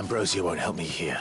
Ambrosia won't help me here.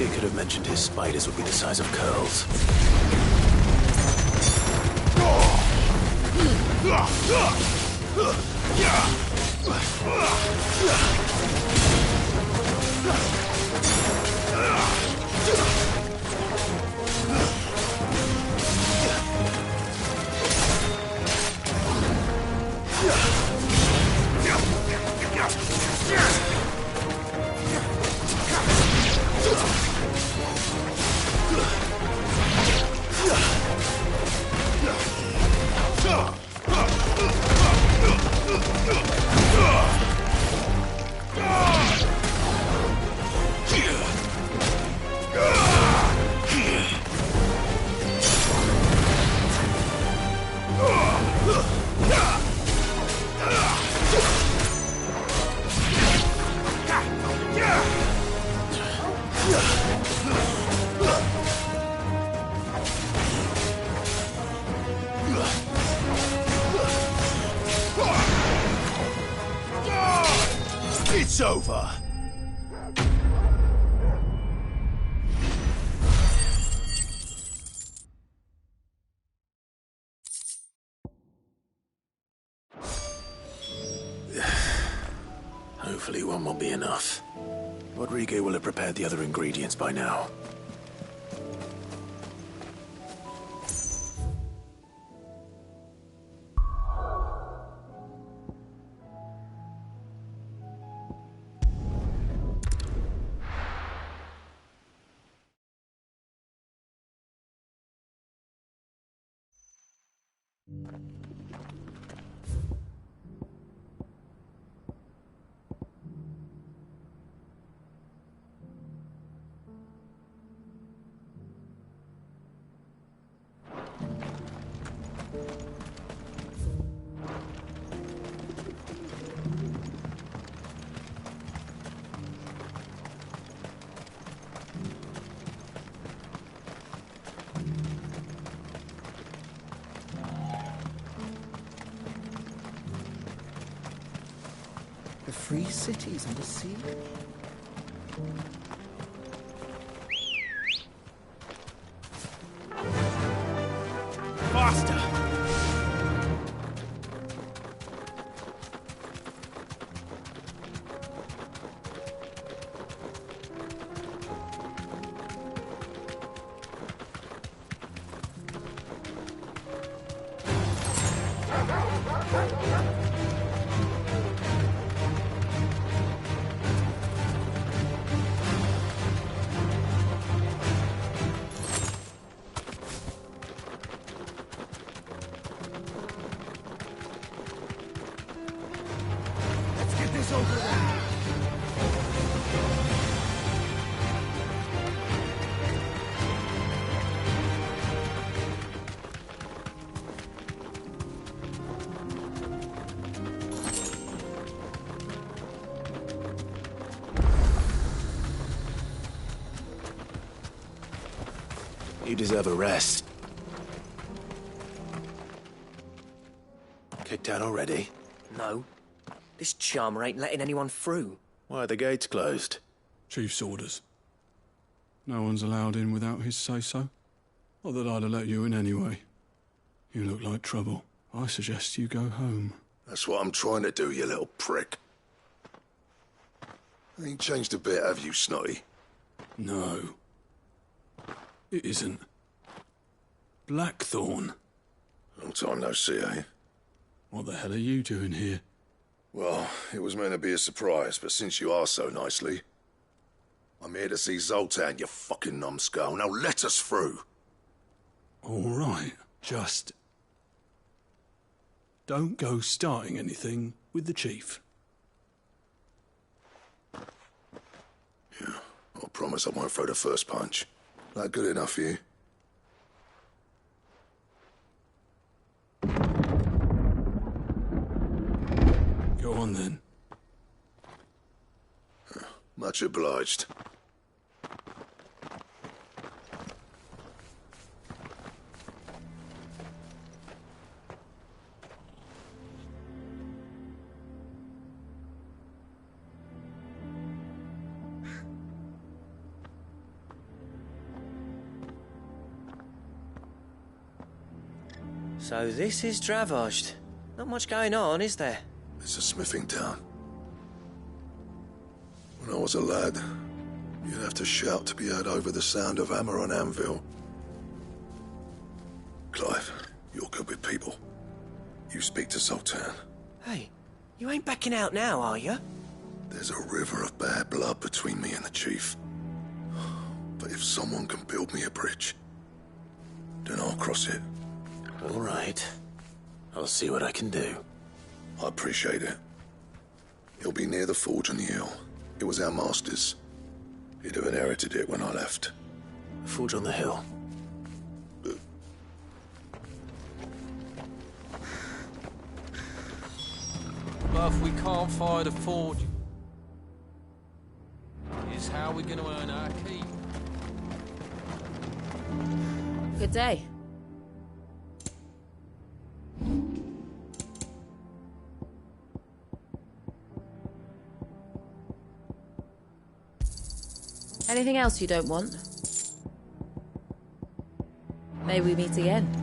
Could have mentioned his spiders would be the size of curls. It's over! Hopefully one will be enough. Rodrigo will have prepared the other ingredients by now. The free cities under sea? Faster! You deserve a rest. Kicked out already? No. This charmer ain't letting anyone through. Why are the gates closed? Chief's orders. No one's allowed in without his say-so. Not that I'd have let you in anyway. You look like trouble. I suggest you go home. That's what I'm trying to do, you little prick. Ain't changed a bit, have you, Snotty? No. It isn't. Blackthorn. Long time no see, eh? What the hell are you doing here? Well, it was meant to be a surprise, but since you are so nicely, I'm here to see Zoltan, you fucking numbskull. Now let us through. All right. Just Don't go starting anything with the chief. Yeah, I promise I won't throw the first punch. That good enough for you? Go on then. Much obliged. So this is Dravozd. Not much going on, is there? It's a smithing town. When I was a lad, you'd have to shout to be heard over the sound of hammer on anvil. Clive, you're good with people. You speak to Sultan. Hey, you ain't backing out now, are you? There's a river of bad blood between me and the chief. But if someone can build me a bridge, then I'll cross it. All right. I'll see what I can do. I appreciate it. It'll be near the forge on the hill. It was our master's. He'd have inherited it when I left. Forge on the hill. But if we can't find a forge, is how we're going to earn our keep. Good day. Anything else you don't want? May we meet again.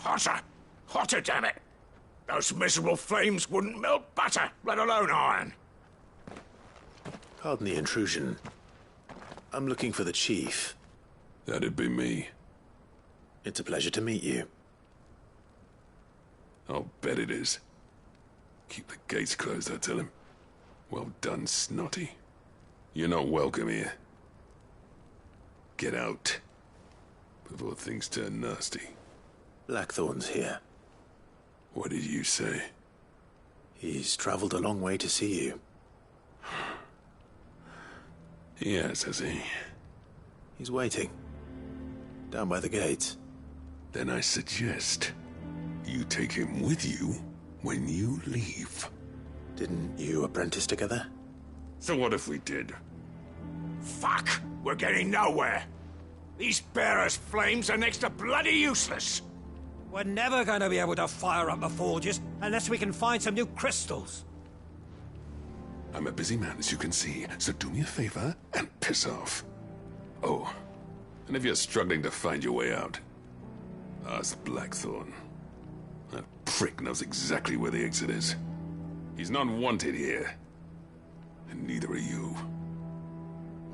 Hotter! Hotter, damn it! Those miserable flames wouldn't melt butter, let alone iron. Pardon the intrusion. I'm looking for the chief. That'd be me. It's a pleasure to meet you. I'll bet it is. Keep the gates closed, I tell him. Well done, Snotty. You're not welcome here. Get out. Before things turn nasty. Blackthorn's here. What did you say? He's traveled a long way to see you. Yes, has he? He's waiting. Down by the gates. Then I suggest you take him with you when you leave. Didn't you apprentice together? So what if we did? Fuck! We're getting nowhere. These bearers' flames are next to bloody useless. We're never going to be able to fire up the forges unless we can find some new crystals. I'm a busy man, as you can see, so do me a favor and piss off. Oh, and if you're struggling to find your way out, ask Blackthorn. That prick knows exactly where the exit is. He's not wanted here. And neither are you.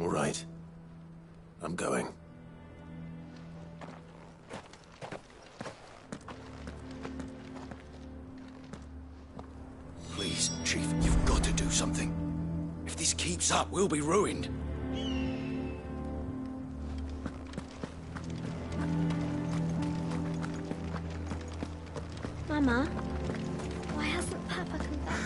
All right. I'm going. Please, Chief, you've got to do something. If this keeps up, we'll be ruined. Mama, why hasn't Papa come back?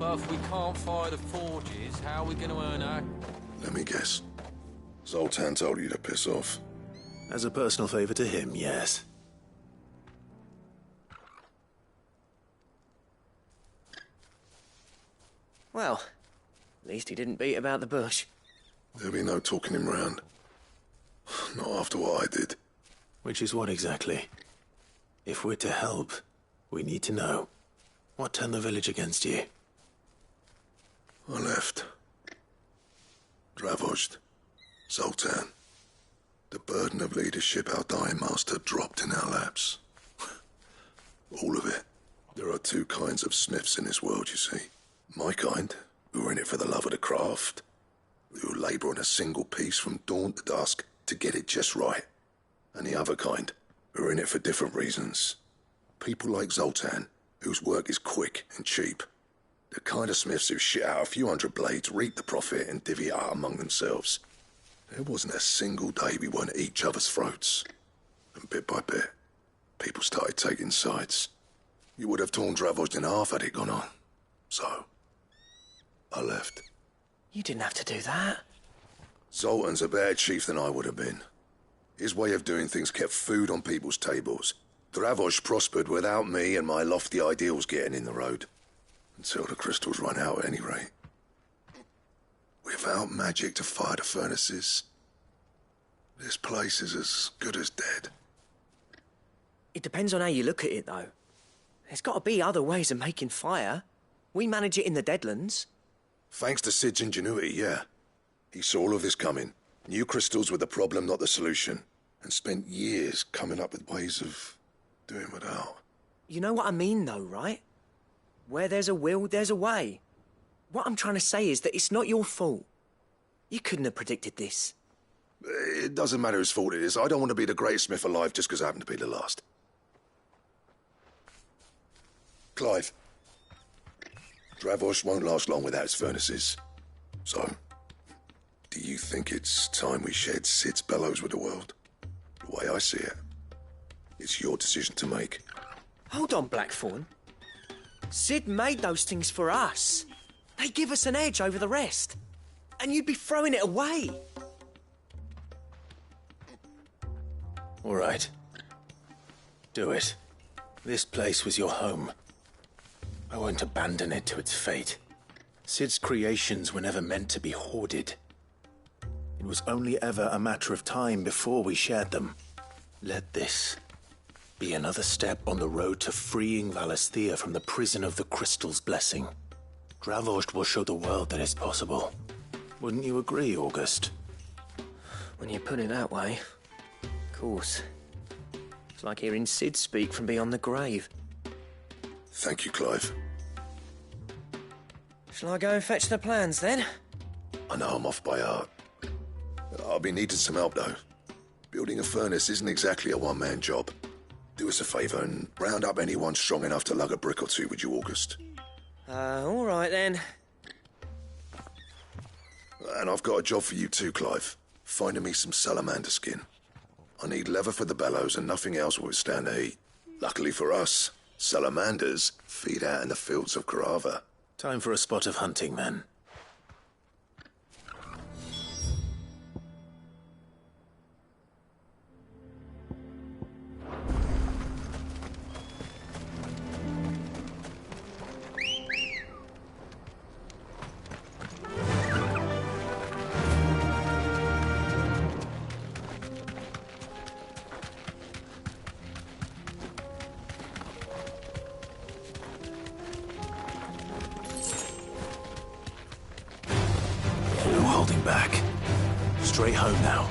But if we can't find the forges, how are we going to earn our... Let me guess. Zoltan told you to piss off. As a personal favor to him, yes. Well, at least he didn't beat about the bush. There'll be no talking him round. Not after what I did. Which is what exactly? If we're to help, we need to know. What turned the village against you? I left. Dravozd. Zoltan. The burden of leadership our dying master dropped in our laps. All of it. There are two kinds of smiths in this world, you see. My kind, who are in it for the love of the craft, who labour on a single piece from dawn to dusk to get it just right. And the other kind, who are in it for different reasons. People like Zoltan, whose work is quick and cheap. The kind of smiths who shit out a few hundred blades, reap the profit, and divvy it out among themselves. There wasn't a single day we weren't at each other's throats. And bit by bit, people started taking sides. You would have torn Dravoj in half had it gone on. So, I left. You didn't have to do that. Zoltan's a better chief than I would have been. His way of doing things kept food on people's tables. Dravoj prospered without me and my lofty ideals getting in the road. Until the crystals run out at any rate. Without magic to fire the furnaces, this place is as good as dead. It depends on how you look at it, though. There's got to be other ways of making fire. We manage it in the Deadlands. Thanks to Sid's ingenuity, yeah. He saw all of this coming. Knew crystals were the problem, not the solution. And spent years coming up with ways of doing without. You know what I mean, though, right? Where there's a will, there's a way. What I'm trying to say is that it's not your fault. You couldn't have predicted this. It doesn't matter whose fault it is. I don't want to be the greatest smith alive just because I happen to be the last. Clive. Dravoj won't last long without its furnaces. So, do you think it's time we shared Sid's bellows with the world? The way I see it, it's your decision to make. Hold on, Blackthorn. Sid made those things for us. They give us an edge over the rest. And you'd be throwing it away. All right. Do it. This place was your home. I won't abandon it to its fate. Sid's creations were never meant to be hoarded. It was only ever a matter of time before we shared them. Let this be another step on the road to freeing Valisthea from the prison of the Crystal's blessing. Dravoj will show the world that it's possible. Wouldn't you agree, August? When you put it that way, of course. It's like hearing Sid speak from beyond the grave. Thank you, Clive. Shall I go and fetch the plans, then? I know I'm off by heart. I'll be needing some help, though. Building a furnace isn't exactly a one-man job. Do us a favour and round up anyone strong enough to lug a brick or two, would you, August? All right, then. And I've got a job for you too, Clive. Finding me some salamander skin. I need leather for the bellows and nothing else will withstand the heat. Luckily for us, salamanders feed out in the fields of Karava. Time for a spot of hunting, then. Back. Straight home now.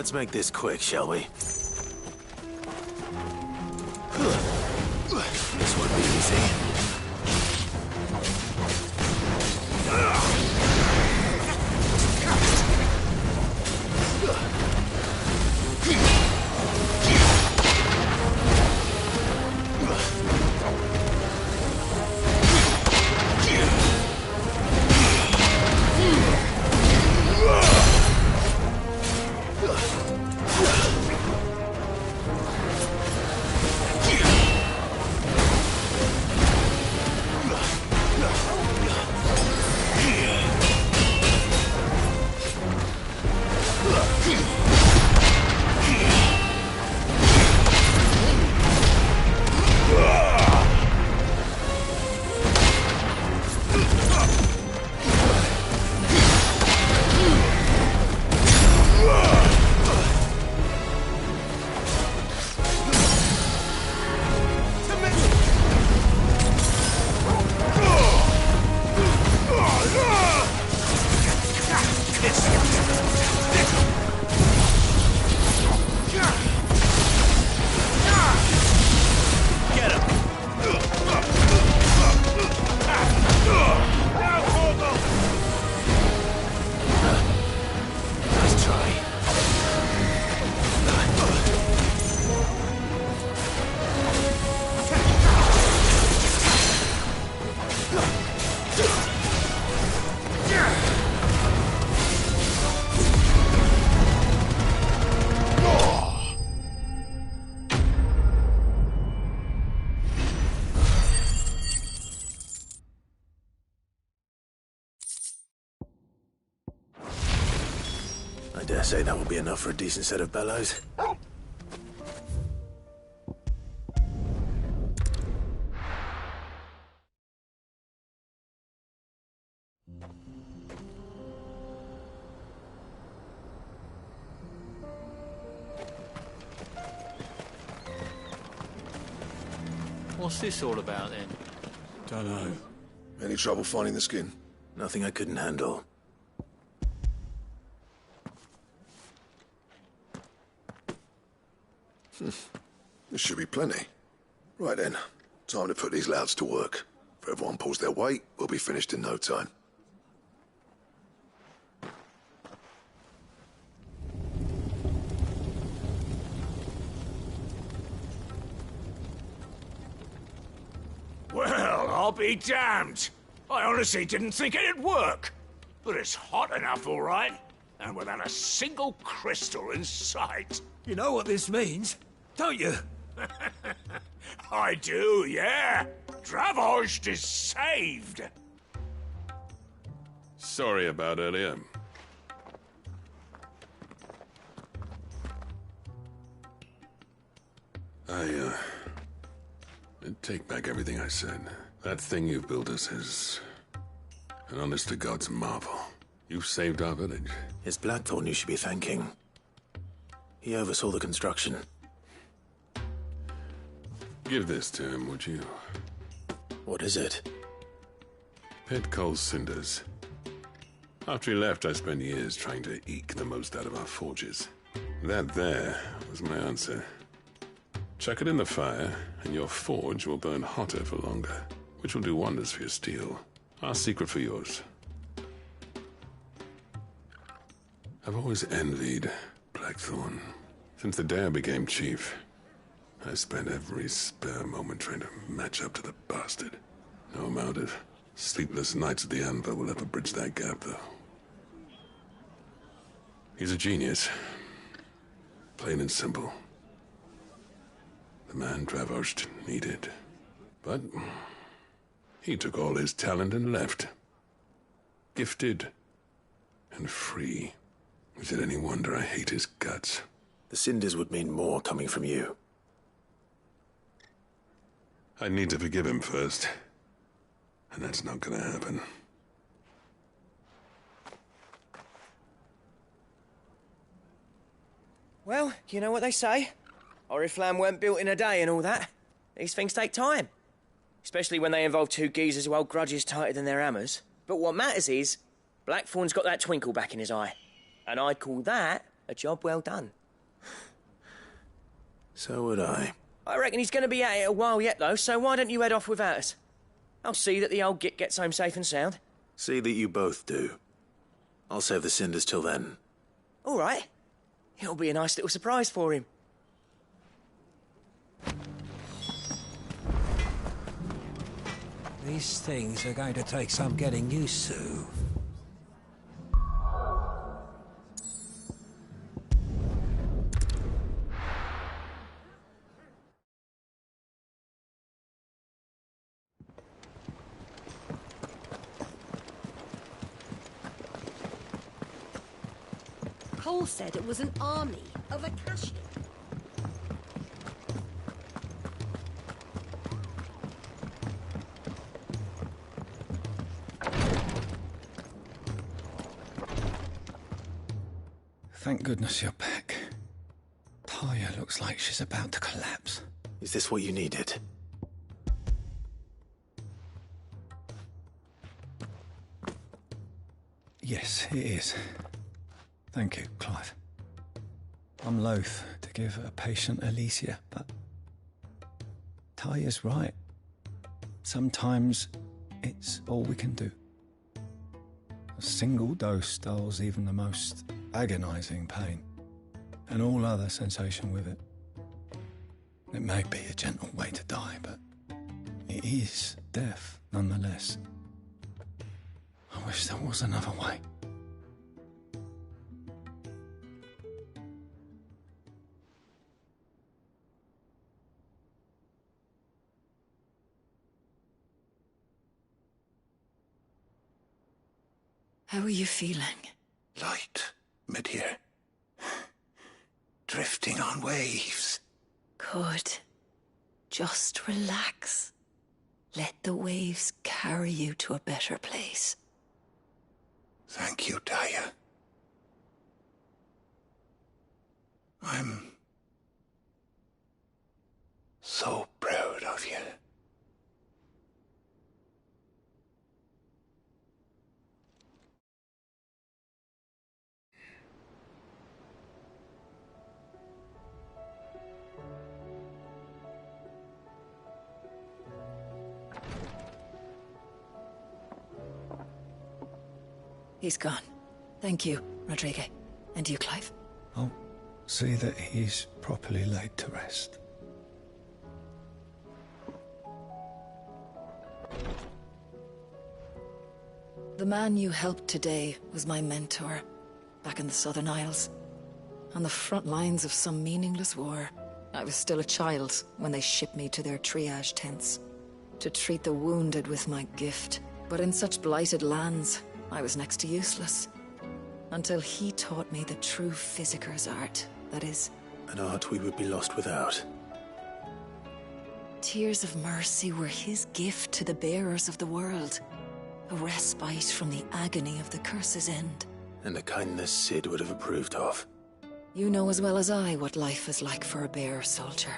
Let's make this quick, shall we? This won't be easy. I dare say that will be enough for a decent set of bellows. What's this all about, then? Dunno. Any trouble finding the skin? Nothing I couldn't handle. There should be plenty. Right then, time to put these louds to work. If everyone pulls their weight, we'll be finished in no time. Well, I'll be damned. I honestly didn't think it'd work. But it's hot enough, all right. And without a single crystal in sight. You know what this means, don't you? I do, yeah. Dravost is saved. Sorry about earlier. I take back everything I said. That thing you've built us is an honest-to-God's marvel. You've saved our village. It's Blackthorn you should be thanking. He oversaw the construction. Give this to him, would you? What is it? Pit Cole's cinders. After he left, I spent years trying to eke the most out of our forges. That there was my answer. Chuck it in the fire, and your forge will burn hotter for longer, which will do wonders for your steel. Our secret for yours. I've always envied Blackthorn. Since the day I became chief, I spent every spare moment trying to match up to the bastard. No amount of sleepless nights at the Anvil will ever bridge that gap, though. He's a genius. Plain and simple. The man Dravost needed. But he took all his talent and left. Gifted and free. Is it any wonder I hate his guts? The cinders would mean more coming from you. I need to forgive him first. And that's not gonna happen. Well, you know what they say. Oriflamme weren't built in a day and all that. These things take time. Especially when they involve two geezers who hold grudges tighter than their hammers. But what matters is, Blackthorn's got that twinkle back in his eye. And I'd call that a job well done. So would I. I reckon he's going to be at it a while yet, though, so why don't you head off without us? I'll see that the old git gets home safe and sound. See that you both do. I'll save the cinders till then. All right. It'll be a nice little surprise for him. These things are going to take some getting used to. Cole said it was an army of Akashi. Thank goodness you're back. Taya looks like she's about to collapse. Is this what you needed? Yes, it is. Thank you, Clive. I'm loath to give a patient Alicia, but Taya's right. Sometimes it's all we can do. A single dose dulls even the most agonizing pain, and all other sensation with it. It may be a gentle way to die, but it is death nonetheless. I wish there was another way. How are you feeling? Light, mid-here. Drifting on waves. Good. Just relax. Let the waves carry you to a better place. Thank you, Taya. I'm so proud of you. He's gone. Thank you, Rodrigo. And you, Clive? I'll see that he's properly laid to rest. The man you helped today was my mentor, back in the Southern Isles. On the front lines of some meaningless war. I was still a child when they shipped me to their triage tents, to treat the wounded with my gift. But in such blighted lands, I was next to useless. Until he taught me the true physicker's art, that is... An art we would be lost without. Tears of mercy were his gift to the bearers of the world. A respite from the agony of the curse's end. And a kindness Sid would have approved of. You know as well as I what life is like for a bearer soldier.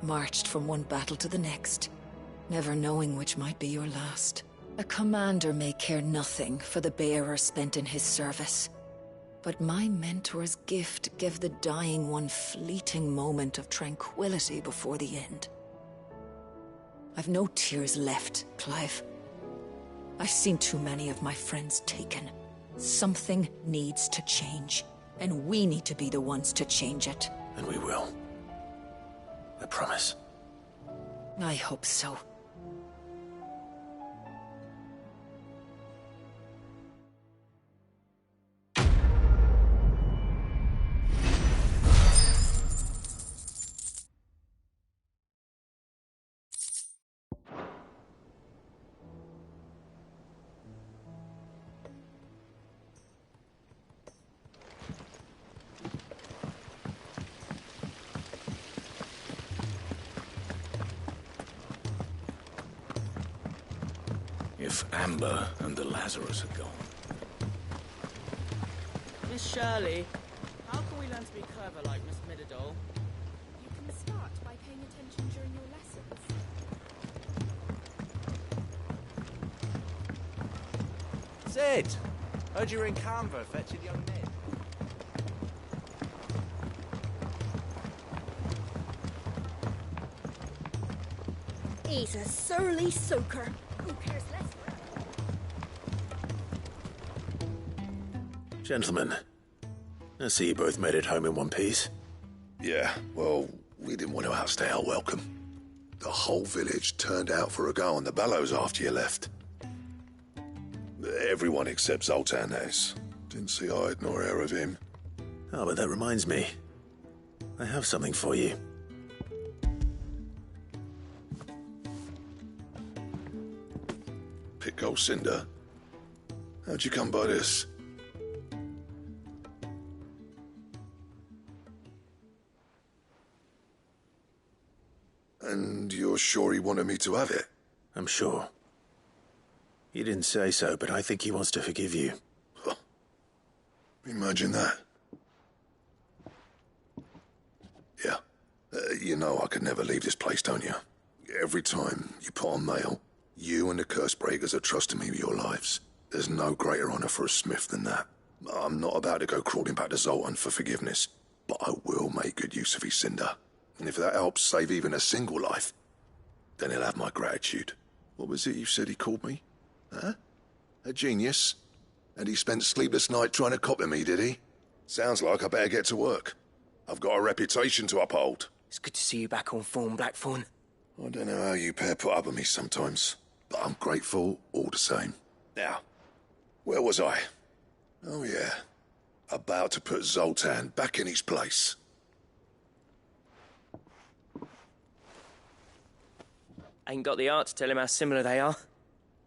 Marched from one battle to the next, never knowing which might be your last. A commander may care nothing for the bearer spent in his service. But my mentor's gift gave the dying one fleeting moment of tranquility before the end. I've no tears left, Clive. I've seen too many of my friends taken. Something needs to change, and we need to be the ones to change it. And we will. I promise. I hope so. If Amber and the Lazarus are gone. Miss Shirley, how can we learn to be clever like Miss Midadol? You can start by paying attention during your lessons. Sid! Heard you were in Canva fetching young Ned. He's a surly soaker. Who cares less for Gentlemen, I see you both made it home in one piece. Yeah, well, we didn't want to outstay our welcome. The whole village turned out for a go on the bellows after you left. Everyone except Zoltan, that is. Didn't see hide nor hair of him. Oh, but that reminds me. I have something for you. Pick old Cinder. How'd you come by this? And you're sure he wanted me to have it? I'm sure. He didn't say so, but I think he wants to forgive you. Huh. Imagine that. Yeah. You know I could never leave this place, don't you? Every time you put on mail, you and the curse breakers are trusting me with your lives. There's no greater honor for a smith than that. I'm not about to go crawling back to Zoltan for forgiveness, but I will make good use of his Cinder. And if that helps save even a single life, then he'll have my gratitude. What was it you said he called me? Huh? A genius? And he spent sleepless night trying to copy me, did he? Sounds like I better get to work. I've got a reputation to uphold. It's good to see you back on form, Blackthorn. I don't know how you pair put up with me sometimes, but I'm grateful all the same. Now, where was I? Oh yeah, about to put Zoltan back in his place. Ain't got the art to tell him how similar they are.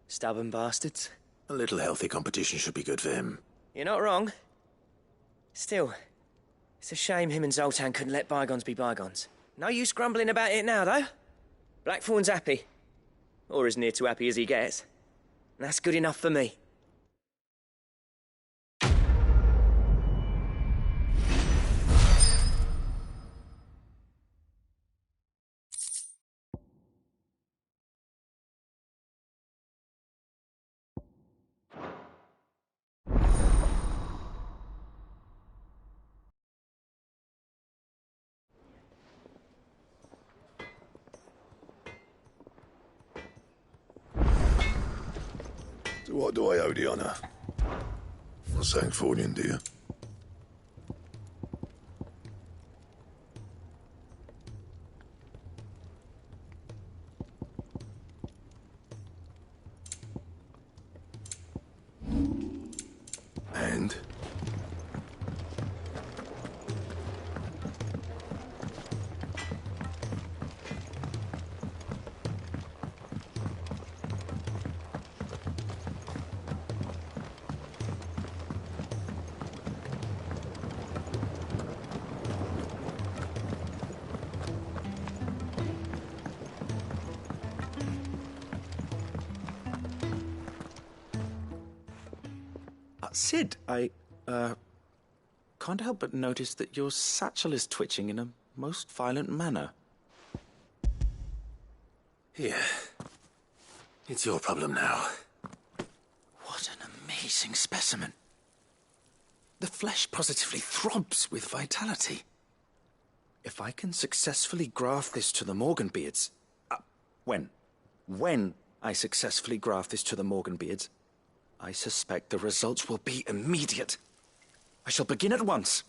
Stubborn bastards. A little healthy competition should be good for him. You're not wrong. Still, it's a shame him and Zoltan couldn't let bygones be bygones. No use grumbling about it now, though. Blackthorn's happy. Or as near to happy as he gets. And that's good enough for me. So what do I owe the honor? Not saying fortune, do you? And? Sid, I can't help but notice that your satchel is twitching in a most violent manner. Here. It's your problem now. What an amazing specimen. The flesh positively throbs with vitality. If I can successfully graft this to the Morganbeards... When I successfully graft this to the Morganbeards, I suspect the results will be immediate. I shall begin at once.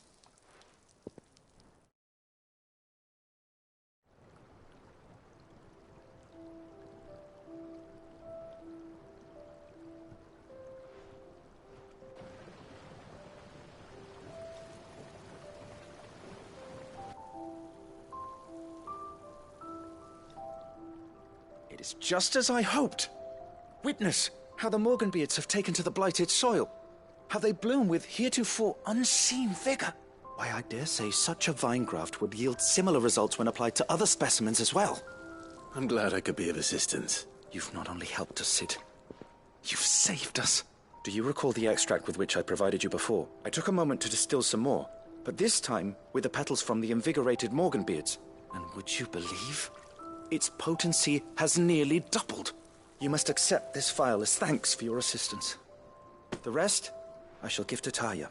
It is just as I hoped. Witness how the Morganbeards have taken to the blighted soil. How they bloom with heretofore unseen vigor. Why, I dare say such a vine graft would yield similar results when applied to other specimens as well. I'm glad I could be of assistance. You've not only helped us, Sid. You've saved us. Do you recall the extract with which I provided you before? I took a moment to distill some more, but this time with the petals from the invigorated Morganbeards. And would you believe? Its potency has nearly doubled. You must accept this vial as thanks for your assistance. The rest, I shall give to Taya.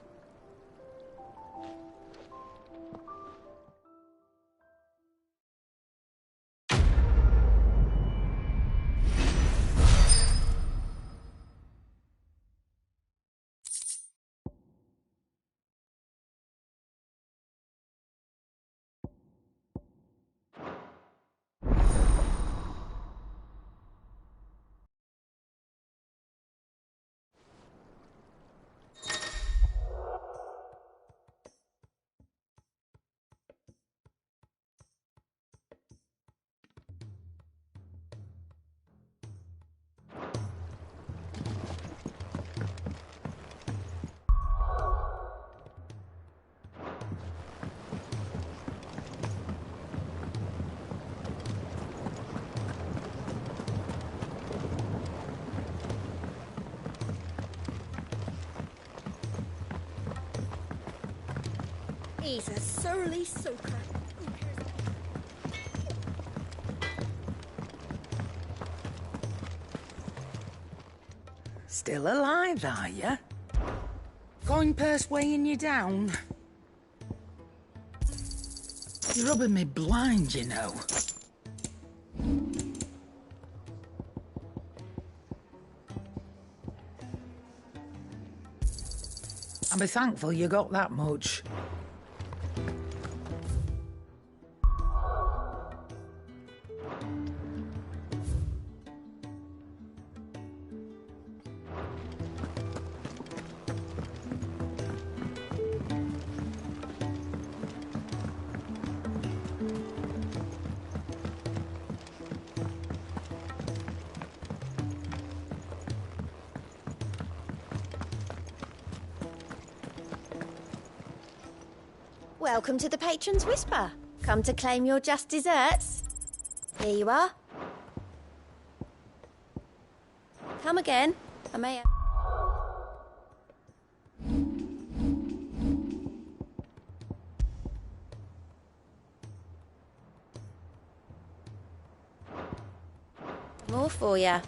surly soaker. Who cares? Still alive, are you? Coin purse weighing you down? You're rubbing me blind, you know. I'll be thankful you got that much. Welcome to the Patron's Whisper. Come to claim your just desserts? Here you are. Come again. I may... More for ya.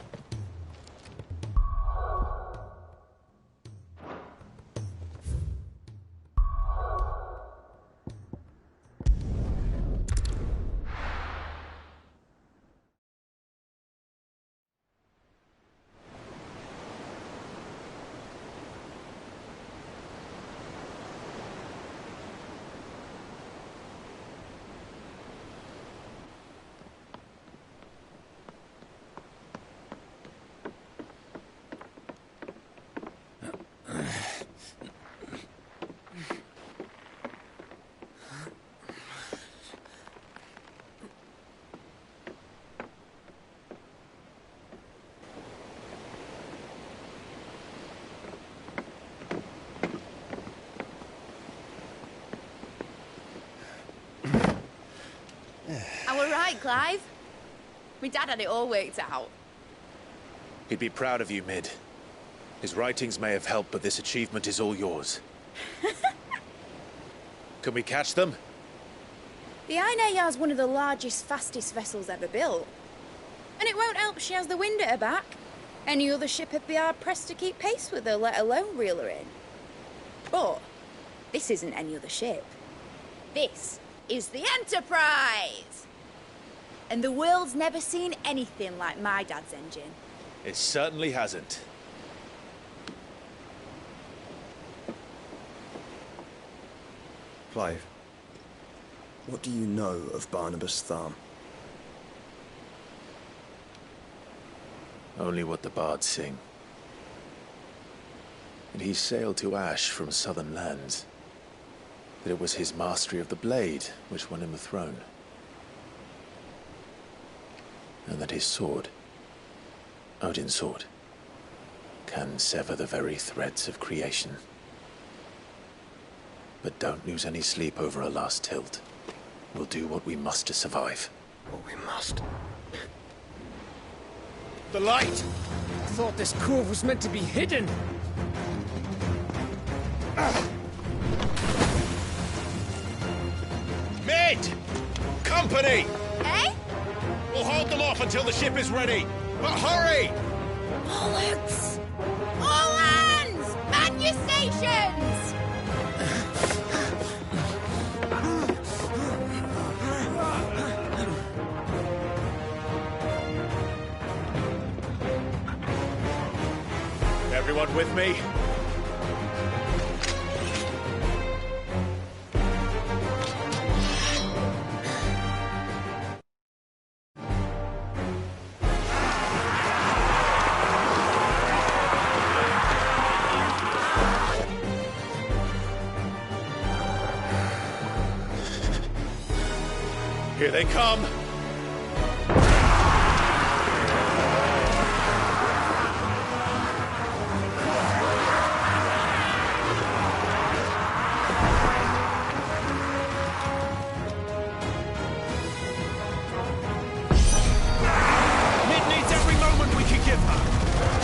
I were right, Clive. My dad had it all worked out. He'd be proud of you, Mid. His writings may have helped, but this achievement is all yours. Can we catch them? The Ainayar's one of the largest, fastest vessels ever built. And it won't help she has the wind at her back. Any other ship would be hard-pressed to keep pace with her, let alone reel her in. But this isn't any other ship. This is the Enterprise! And the world's never seen anything like my dad's engine. It certainly hasn't. Clive, what do you know of Barnabas Tharm? Only what the bards sing. And he sailed to Ash from southern lands. That it was his mastery of the blade which won him the throne. And that his sword, Odin's sword, can sever the very threads of creation. But don't lose any sleep over a last tilt. We'll do what we must to survive. What we must. The light! I thought this cove was meant to be hidden. Mid! Company! Eh? We'll hold them off until the ship is ready. But hurry! Bollocks! All hands! Man your stations! Everyone with me? Here they come! Mid needs every moment we can give her!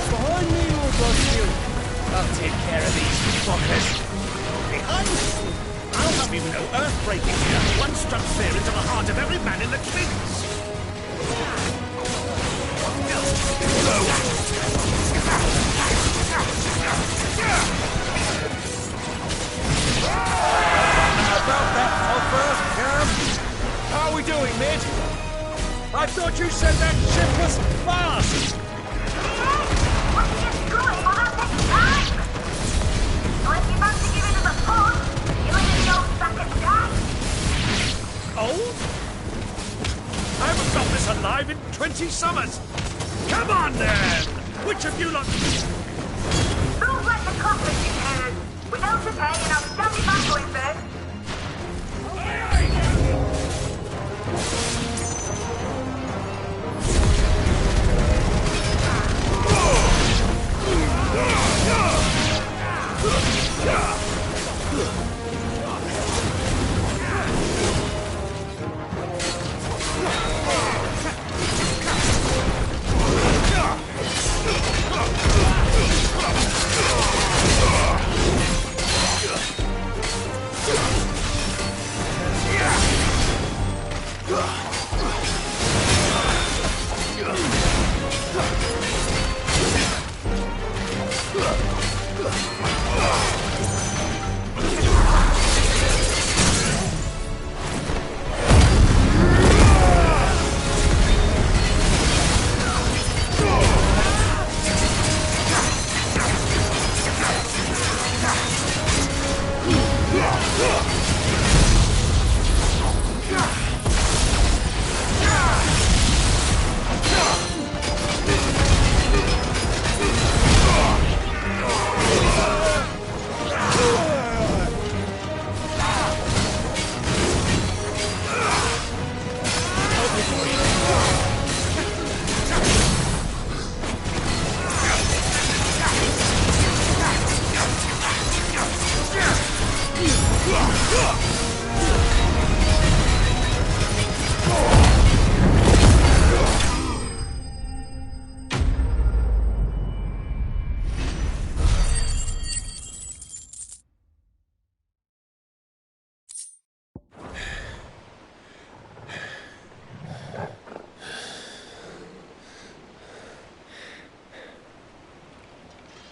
Behind me, Lord Rothschild. I'll take care of these fuckers. Behind me! I'll have you know, earth-breaking here once struck fear into the heart of every man in the Kings. About that first, Cam. How are we doing, mate? I thought you said that ship was fast. What are you doing? Well, that takes time. So if you fancy giving us a push, you'll need the old sack of gas. Old? I haven't felt this alive in 20 summers. Come on, then! Which of you lot... Rules like the coffin, you heard. We don't prepare, and I'll stand it back going first.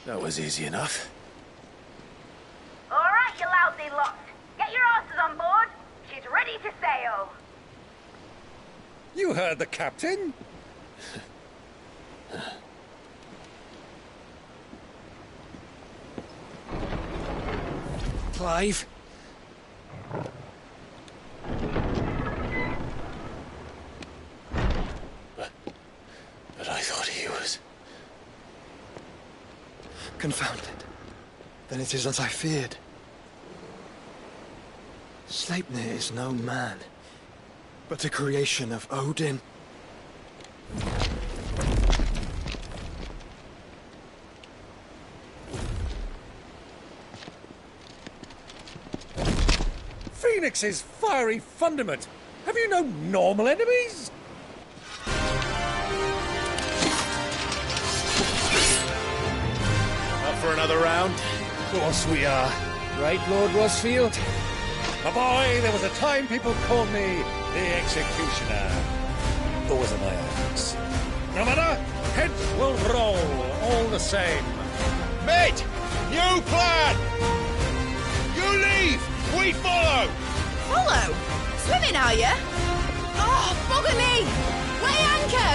That was easy enough. All right, you lousy lot. Get your asses on board. She's ready to sail. You heard the captain. Clive. But I thought he was... Confounded. Then it is as I feared. Sleipnir is no man, but a creation of Odin. Phoenix's fiery fundament. Have you no normal enemies? Up for another round? Of course we are. Right, Lord Rosfield? My boy, there was a time people called me the Executioner. Always on my axe. No matter, heads will roll, all the same. Mate! New plan! You leave! We follow! Follow? Swimming, are you? Oh, bugger me! Weigh anchor!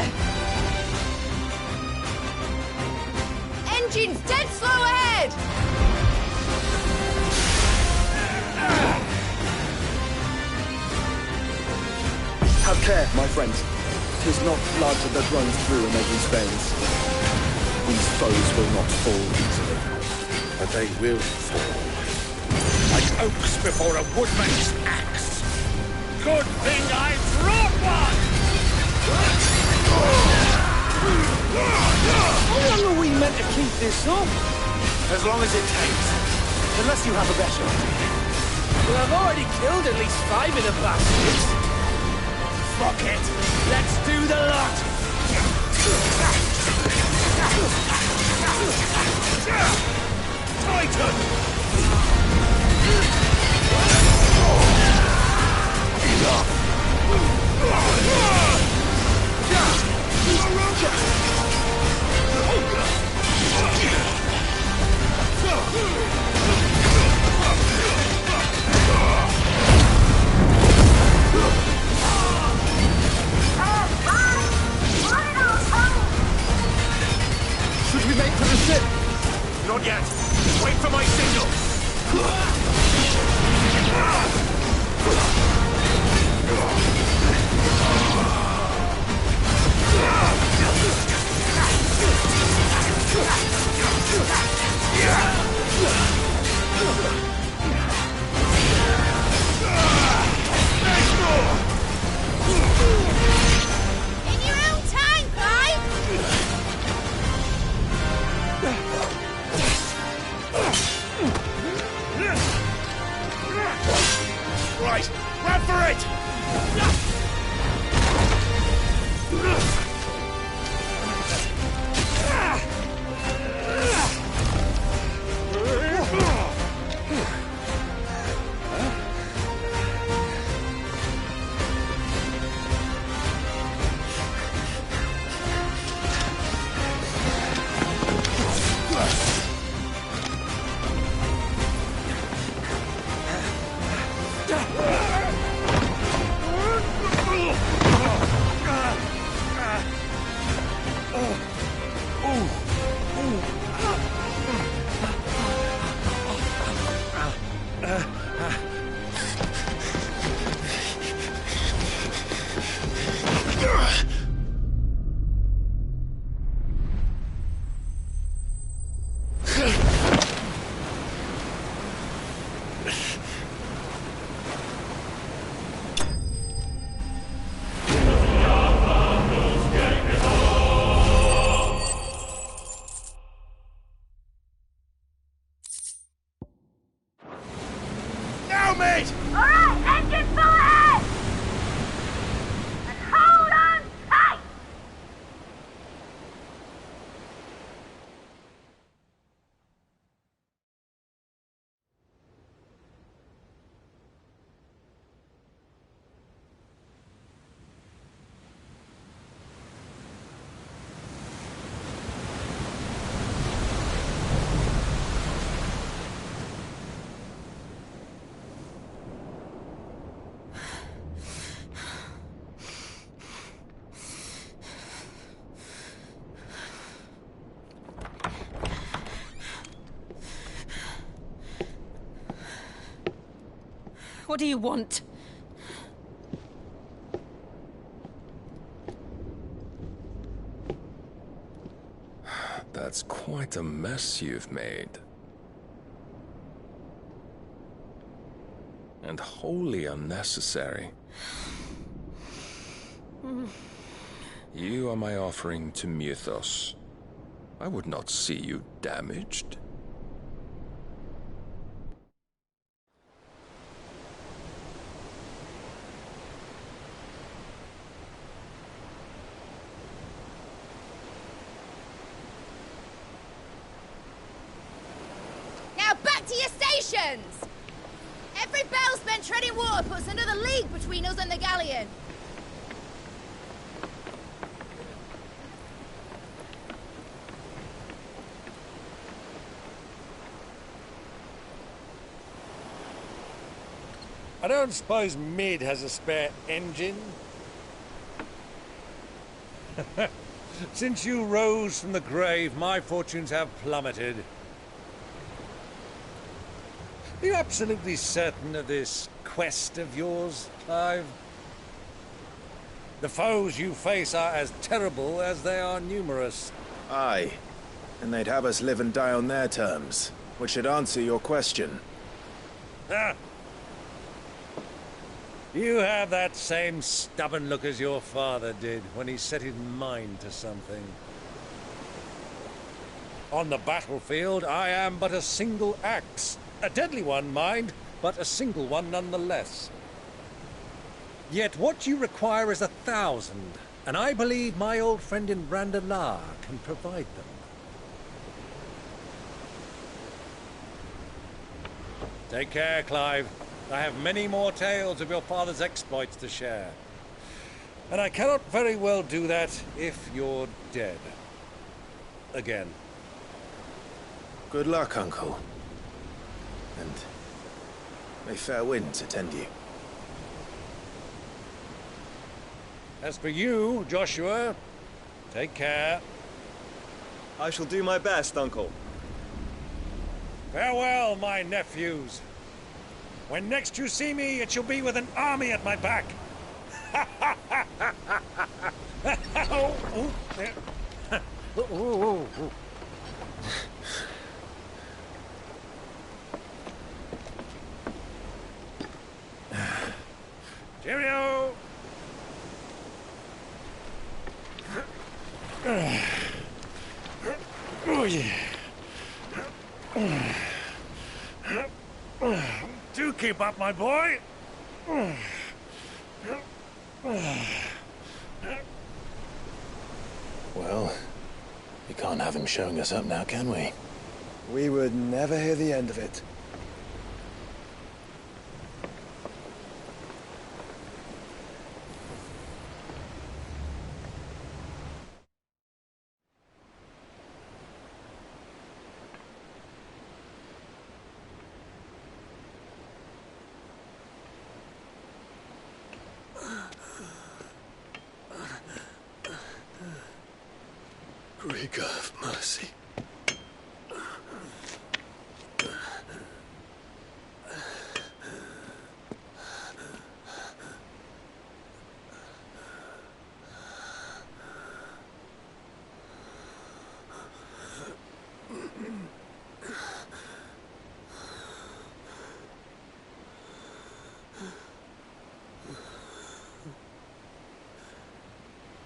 Engine's dead slow ahead! Have care, my friends. 'Tis not blood that runs through Imagine's veins. These foes will not fall easily. But they will fall. Like oaks before a woodman's axe. Good thing I brought one! How long are we meant to keep this up? As long as it takes. Unless you have a better idea. Well, I've already killed at least 5 of the bastards. Fuck it. Let's do the lot. Titan! What do you want? That's quite a mess you've made. And wholly unnecessary. You are my offering to Mythos. I would not see you damaged. Now back to your stations! Every bell spent treading water puts another league between us and the galleon. I don't suppose Mid has a spare engine? Since you rose from the grave, my fortunes have plummeted. Are you absolutely certain of this quest of yours, Clive? The foes you face are as terrible as they are numerous. Aye. And they'd have us live and die on their terms, which should answer your question. Ah. You have that same stubborn look as your father did when he set his mind to something. On the battlefield, I am but a single axe. A deadly one, mind, but a single one nonetheless. Yet what you require is 1,000, and I believe my old friend in Randalar can provide them. Take care, Clive. I have many more tales of your father's exploits to share. And I cannot very well do that if you're dead. Again. Good luck, Uncle. And may fair winds attend you. As for you, Joshua, take care. I shall do my best, Uncle. Farewell, my nephews. When next you see me, it shall be with an army at my back. Oh, oh, there. Oh, oh, oh. Cheerio! Oh, yeah. Do keep up, my boy. Well, we can't have him showing us up now, can we? We would never hear the end of it. Grieger, have mercy.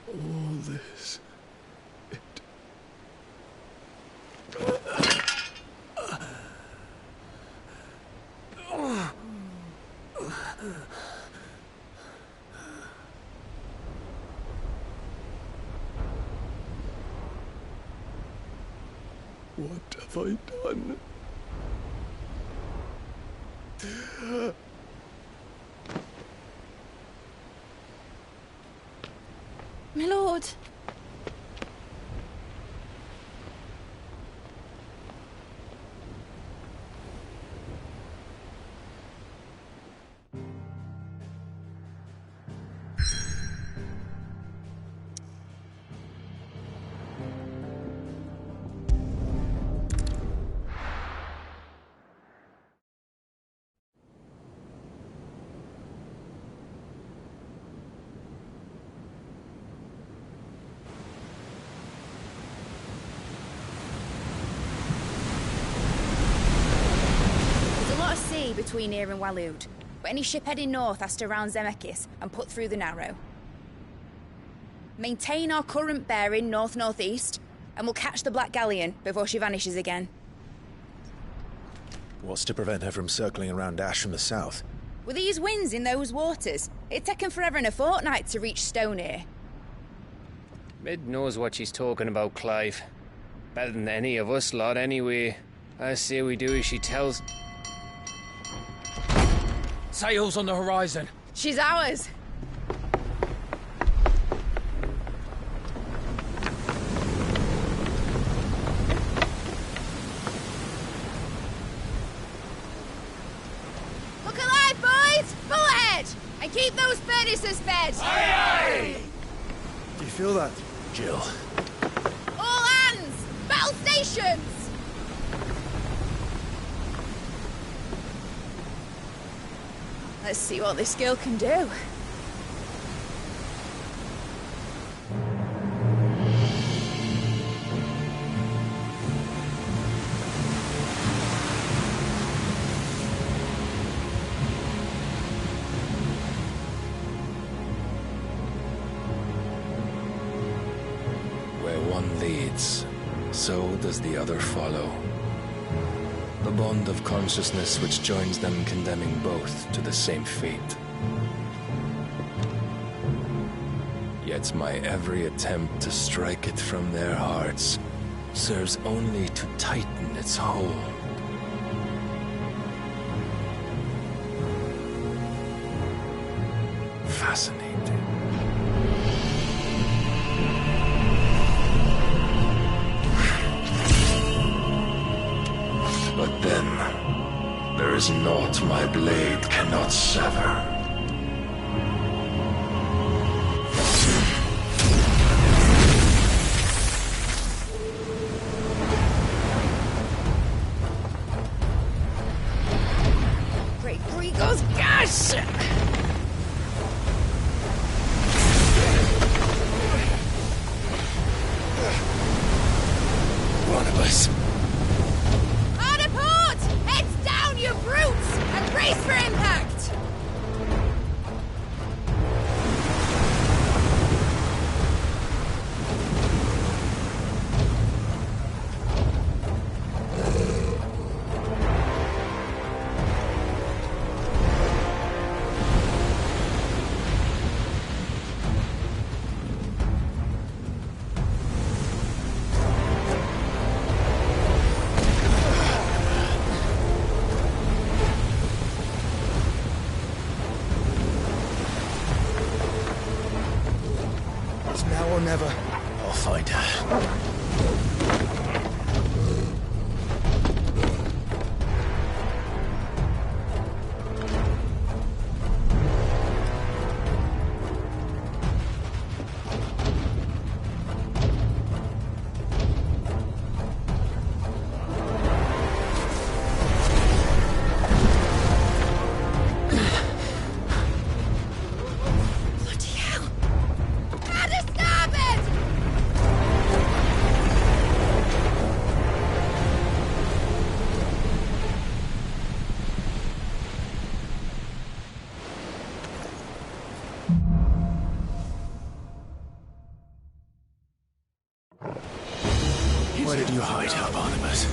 All this. What have I done? My lord. sea between here and Waloed, but any ship heading north has to round Zemeckis and put through the Narrow. Maintain our current bearing north-northeast, and we'll catch the Black Galleon before she vanishes again. What's to prevent her from circling around Ash from the south? With these winds in those waters, it'd taken forever and a fortnight to reach Stone here. Mid knows what she's talking about, Clive. Better than any of us lot, anyway. I say we do as she tells. Sails on the horizon. She's ours. Look alive, boys! Full ahead! And keep those furnaces fed! Aye, aye! Do you feel that? Jill. All hands! Battle stations! Let's see what this girl can do. Where one leads, so does the other follow. The bond of consciousness which joins them condemning both to the same fate. Yet my every attempt to strike it from their hearts serves only to tighten its hold. Fascinating. But then, there is naught my blade cannot sever. Great Grigo's gas! Barnabas. Hard a port! Heads down, you brutes! And brace for impact! It's now or never. I'll find her. Bloody hell! At a starboard! Where did you hide her, Barnabas?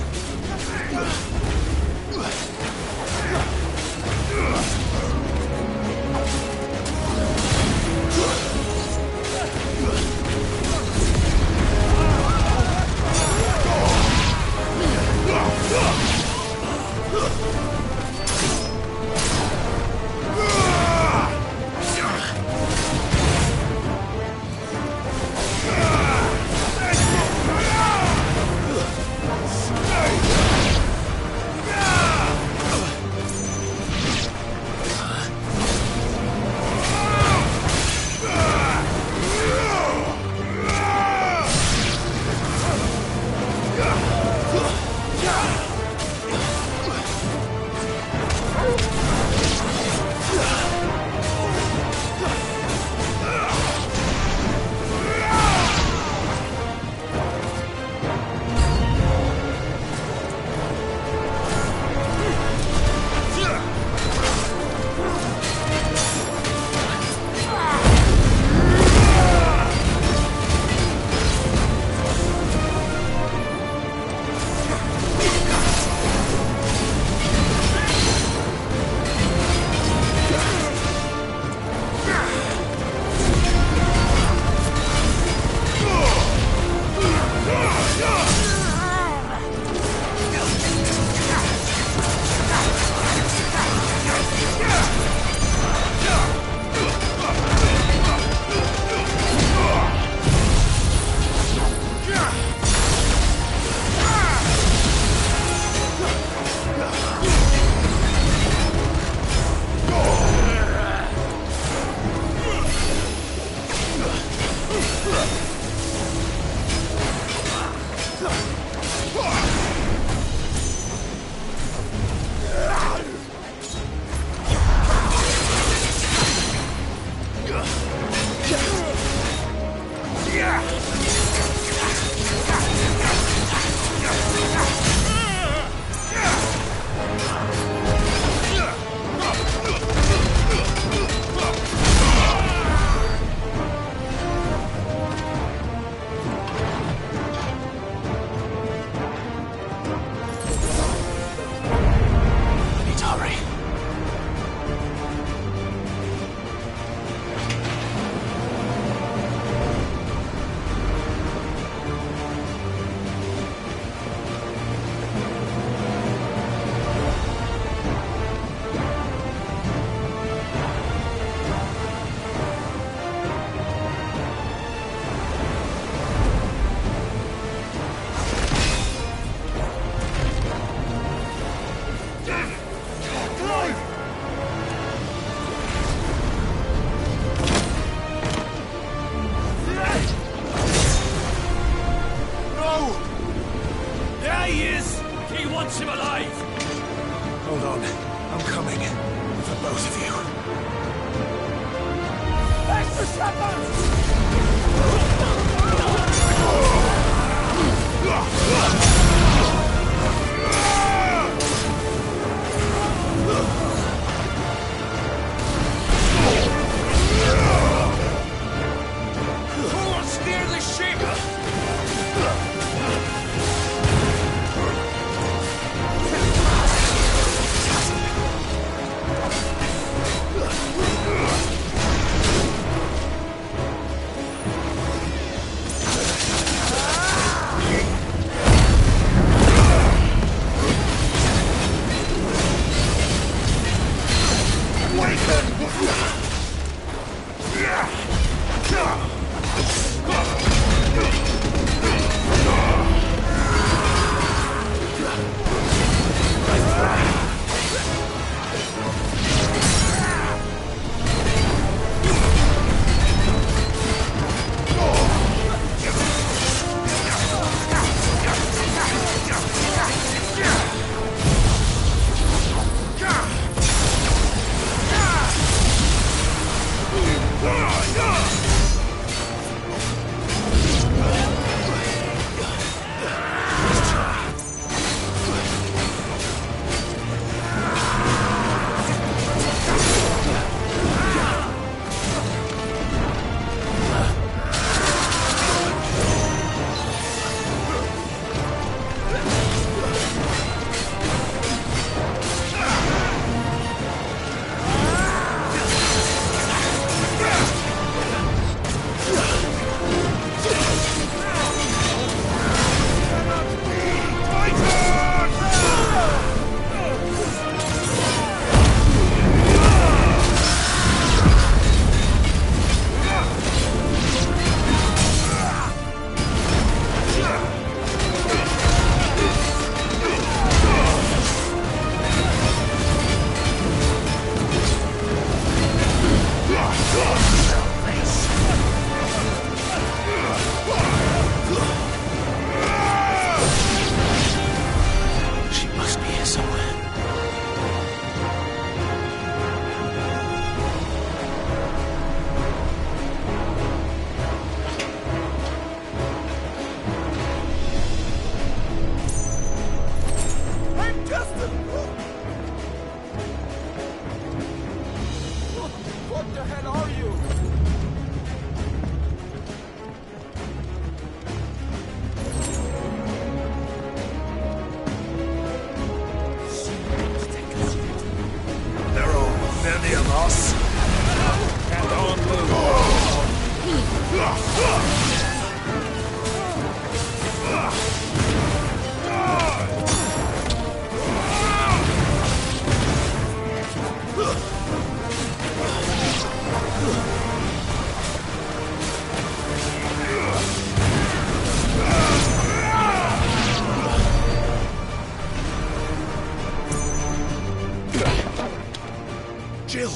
Jill!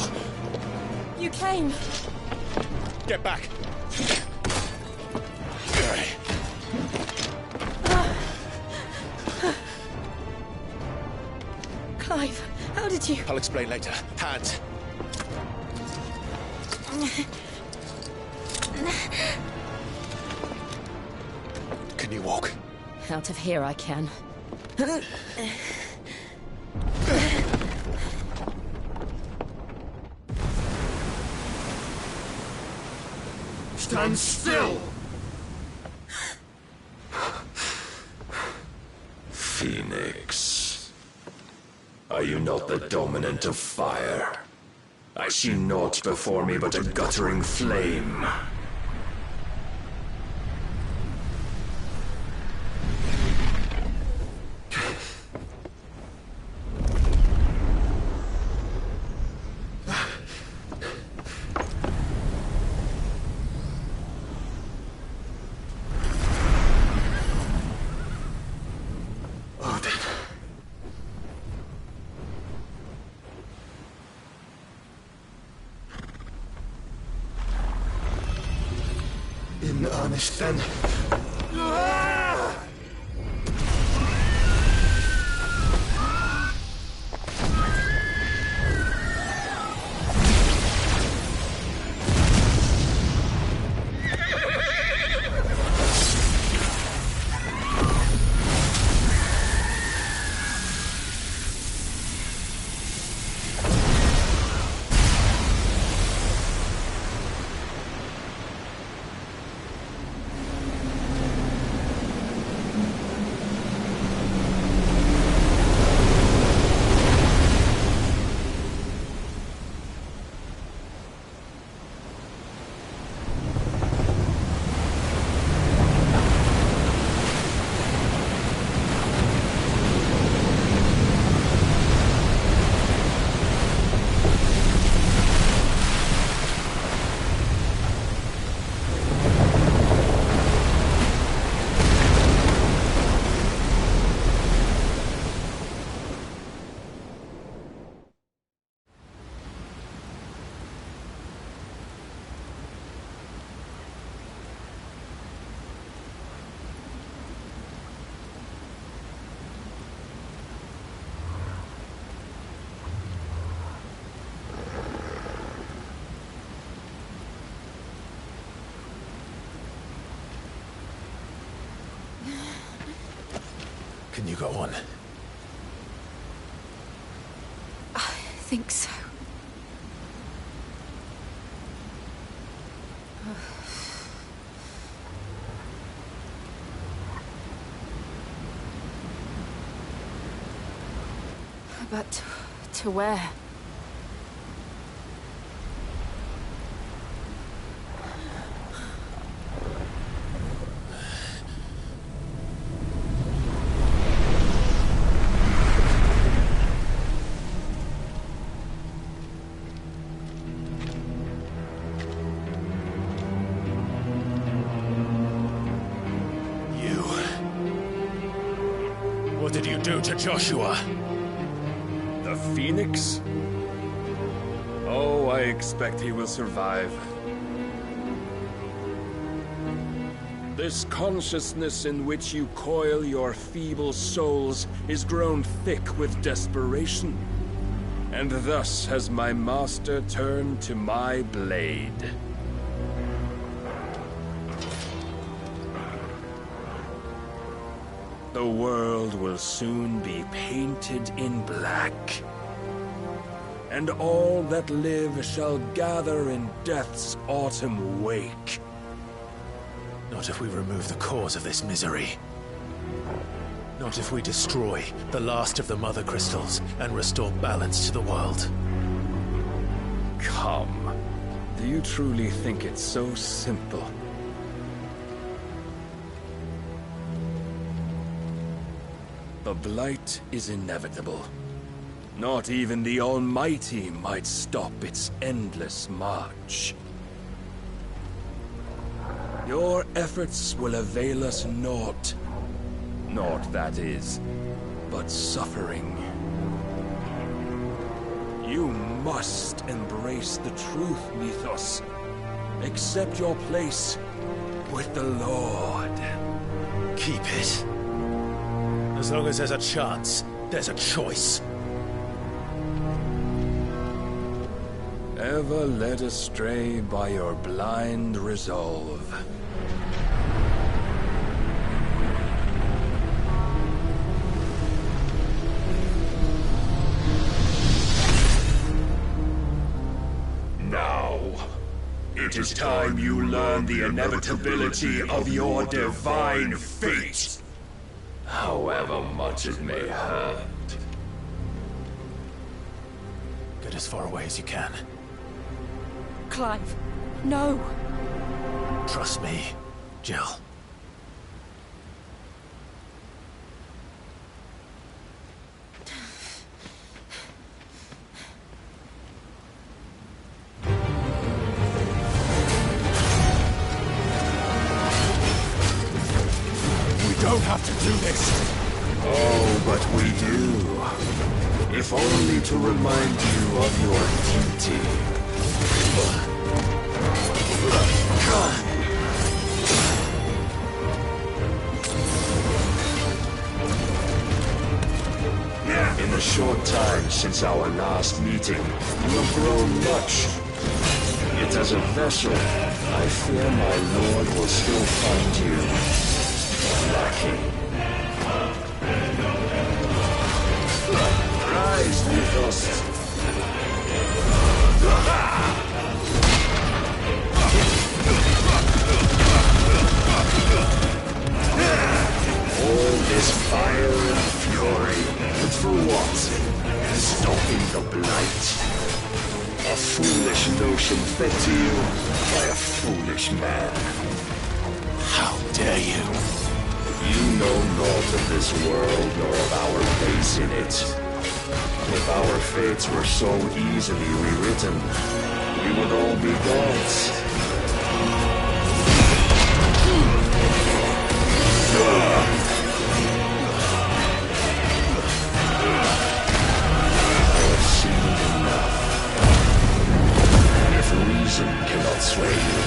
You came. Get back! alive? How did you... I'll explain later. Hands. Can you walk? Out of here I can. Stand still! Phoenix. Are you not the dominant of fire? I see naught before me but a guttering flame. In earnest, then. Can you go on? I think so. But to where? What did you do to Joshua? The Phoenix? Oh, I expect he will survive. This consciousness in which you coil your feeble souls is grown thick with desperation. And thus has my master turned to my blade. The world will soon be painted in black. And all that live shall gather in death's autumn wake. Not if we remove the cause of this misery. Not if we destroy the last of the Mother Crystals and restore balance to the world. Come. Do you truly think it's so simple? The Blight is inevitable. Not even the Almighty might stop its endless march. Your efforts will avail us naught. Naught, that is, but suffering. You must embrace the truth, Mythos. Accept your place with the Lord. Keep it. As long as there's a chance, there's a choice. Ever led astray by your blind resolve. Now, it is time you learn the inevitability of your divine fate, however much it may hurt. Get as far away as you can. Clive, no! Trust me, Jill. We don't have to do this! Oh, but we do. If only to remind you of your duty. In the short time since our last meeting, you have grown much. Yet as a vessel, I fear my lord will still find you lacking. Rise, Mythos. All this fire and fury, but for what? Stopping the blight. A foolish notion fed to you by a foolish man. How dare you? You know naught of this world nor of our place in it. If our fates were so easily rewritten, we would all be gods. If reason cannot sway you,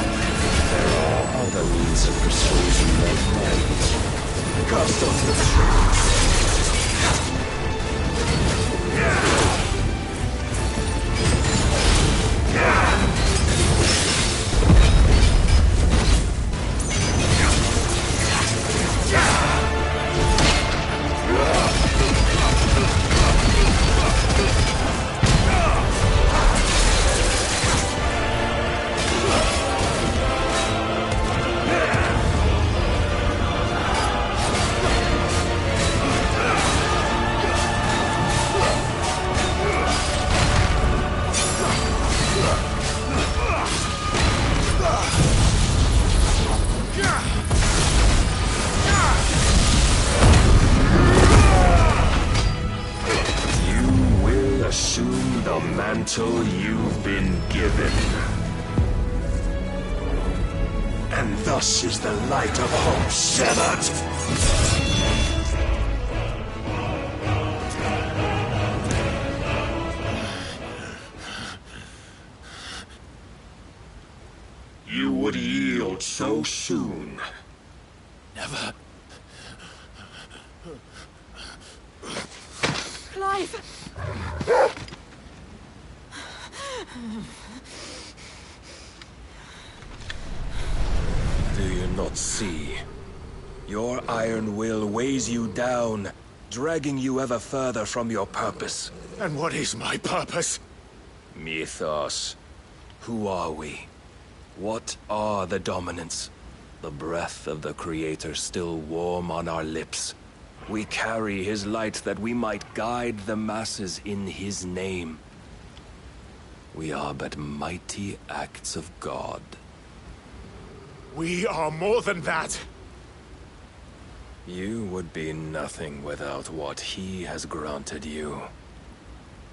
there are other means of persuasion that might. Cast off the strength. Assume the mantle you've been given. And thus is the light of hope severed. You would yield so soon. Never. Clive! Do you not see? Your iron will weighs you down, dragging you ever further from your purpose. And what is my purpose? Mythos. Who are we? What are the dominants? The breath of the Creator still warm on our lips. We carry his light that we might guide the masses in his name. We are but mighty acts of God. We are more than that. You would be nothing without what he has granted you.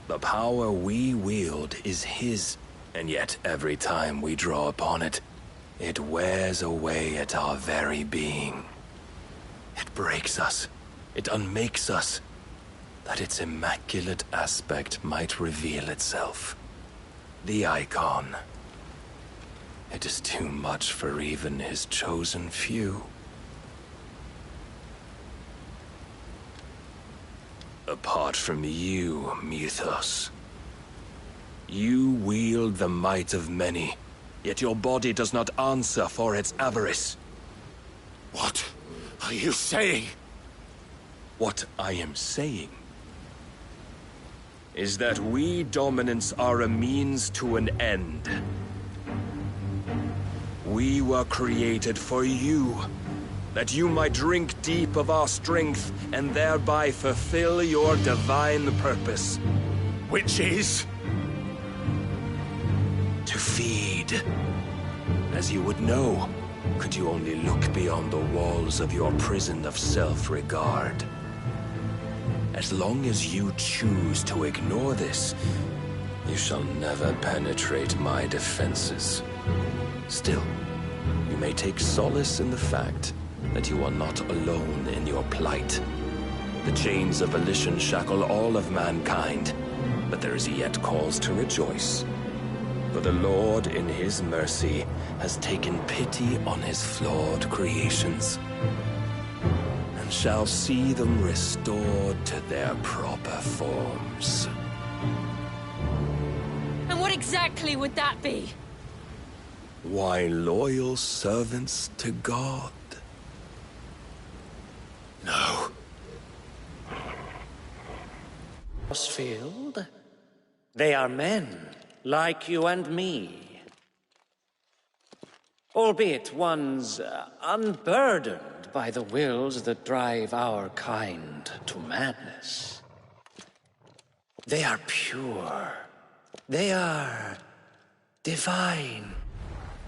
The power we wield is his, and yet every time we draw upon it, it wears away at our very being. It breaks us. It unmakes us, that its immaculate aspect might reveal itself. The icon. It is too much for even his chosen few. Apart from you, Mythos, You wield the might of many, yet your body does not answer for its avarice. What are you saying? What I am saying is that we dominants are a means to an end. We were created for you, that you might drink deep of our strength and thereby fulfill your divine purpose. Which is? To feed. As you would know, could you only look beyond the walls of your prison of self-regard. As long as you choose to ignore this, you shall never penetrate my defenses. Still, you may take solace in the fact that you are not alone in your plight. The chains of volition shackle all of mankind, but there is yet cause to rejoice. For the Lord, in his mercy, has taken pity on his flawed creations, and shall see them restored to their proper forms. And what exactly would that be? Why, loyal servants to God. No. Crossfield? They are men, like you and me. Albeit one's unburdened by the wills that drive our kind to madness. They are pure. They are divine.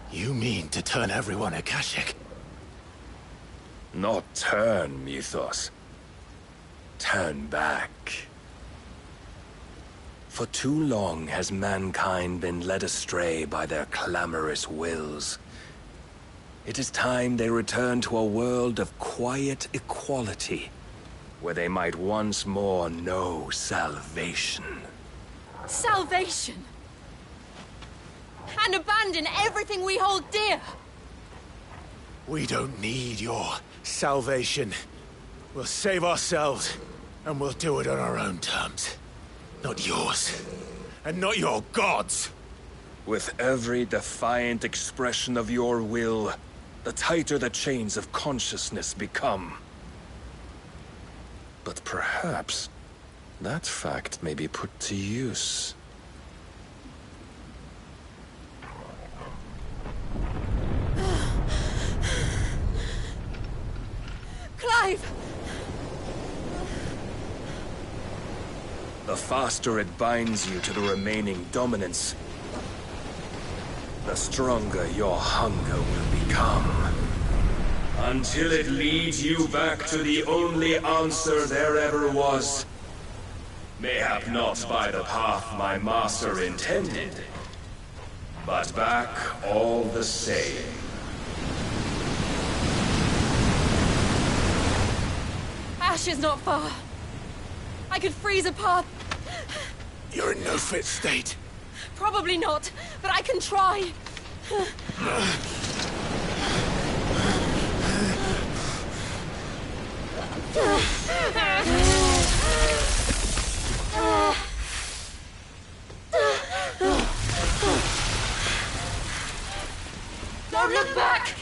You mean to turn everyone Akashic? Not turn, Mythos. Turn back. For too long has mankind been led astray by their clamorous wills. It is time they return to a world of quiet equality, where they might once more know salvation. Salvation! And abandon everything we hold dear! We don't need your salvation. We'll save ourselves, and we'll do it on our own terms. Not yours. And not your gods! With every defiant expression of your will, the tighter the chains of consciousness become. But perhaps that fact may be put to use. Clive! The faster it binds you to the remaining dominance, the stronger your hunger will become. Until it leads you back to the only answer there ever was. Mayhap not by the path my master intended, but back all the same. Ash is not far. I could freeze a path. You're in no fit state. Probably not, but I can try. Don't look back!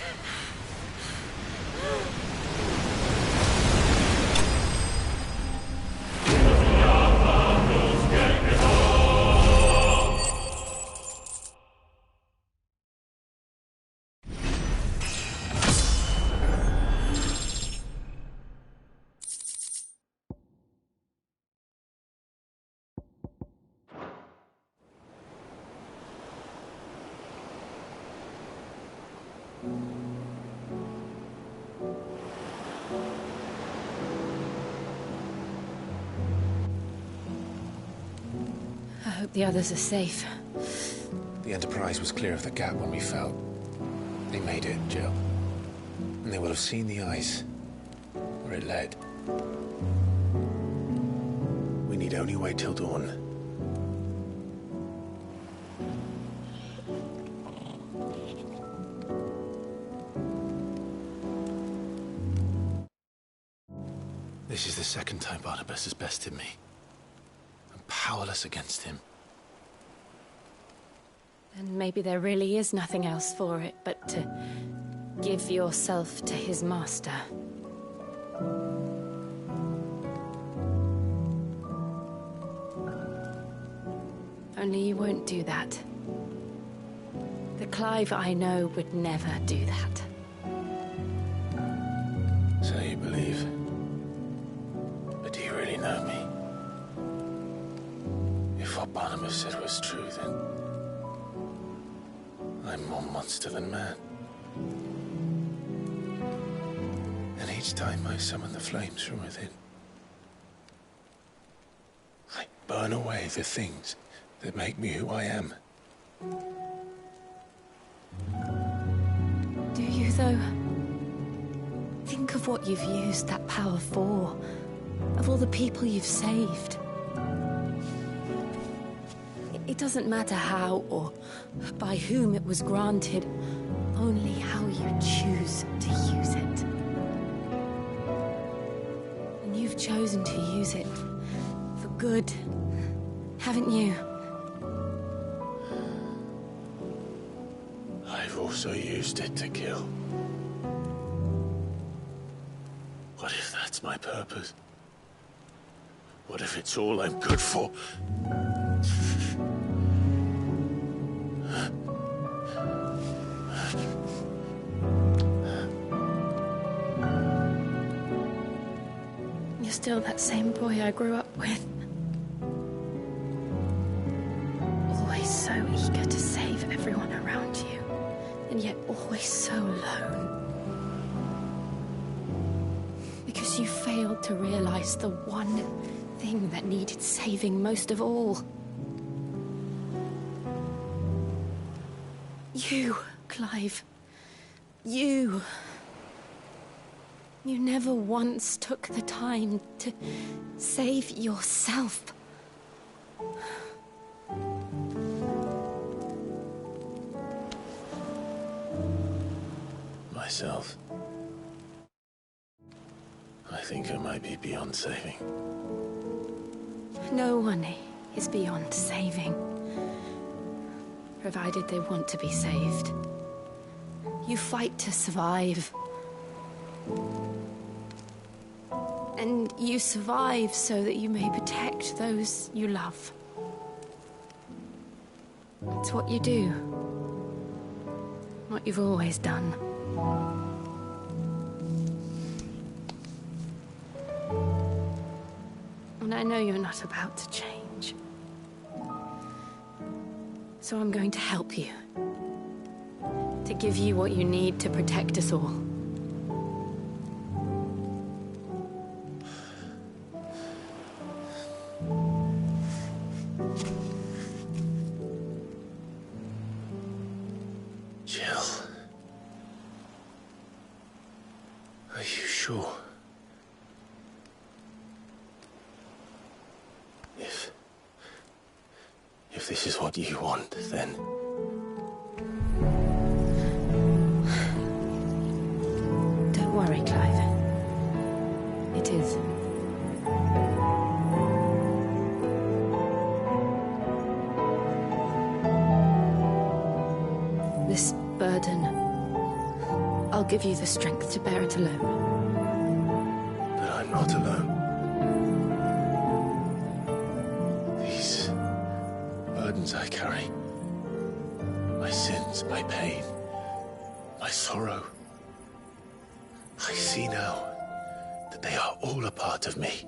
I hope the others are safe. The Enterprise was clear of the gap when we fell. They made it, Jill. And they will have seen the ice, where it led. We need only wait till dawn. This is the second time Barnabas has bested me. I'm powerless against him. And maybe there really is nothing else for it but to give yourself to his master. Only you won't do that. The Clive I know would never do that. So you believe. But do you really know me? If what Barnabas said was true, then I'm more monster than man. And each time I summon the flames from within, I burn away the things that make me who I am. Do you, though? Think of what you've used that power for, of all the people you've saved. It doesn't matter how or by whom it was granted, only how you choose to use it. And you've chosen to use it for good, haven't you? I've also used it to kill. What if that's my purpose? What if it's all I'm good for? You're still that same boy I grew up with. Always so eager to save everyone around you, and yet always so alone. Because you failed to realize the one thing that needed saving most of all. You, Clive. You. You never once took the time to save yourself. Myself. I think I might be beyond saving. No one is beyond saving, provided they want to be saved. You fight to survive. And you survive so that you may protect those you love. It's what you do. What you've always done. And I know you're not about to change. So I'm going to help you. To give you what you need to protect us all. Jill. Are you sure? If this is what you want, then... Don't worry, Clive. It is. This burden, I'll give you the strength to bear it alone. But I'm not alone. These burdens I carry, my sins, my pain, my sorrow, I see now that they are all a part of me.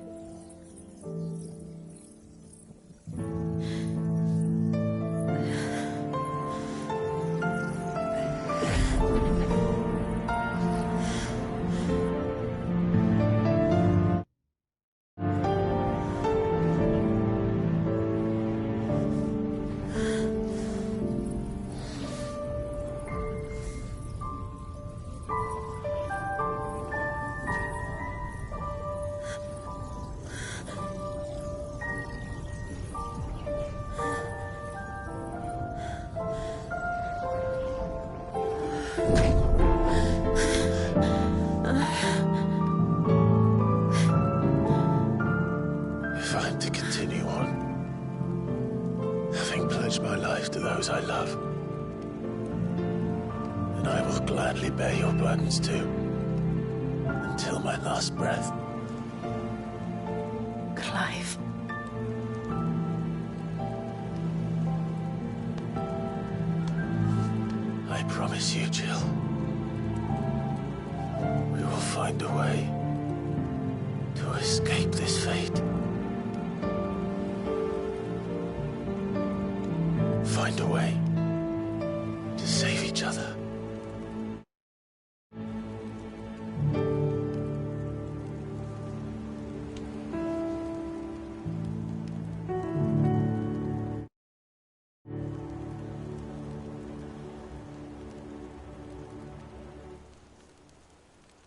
If I'm to continue on, having pledged my life to those I love, gladly bear your burdens too, until my last breath. Clive. I promise you, Jill. We will find a way to escape this fate. Find a way to save each other.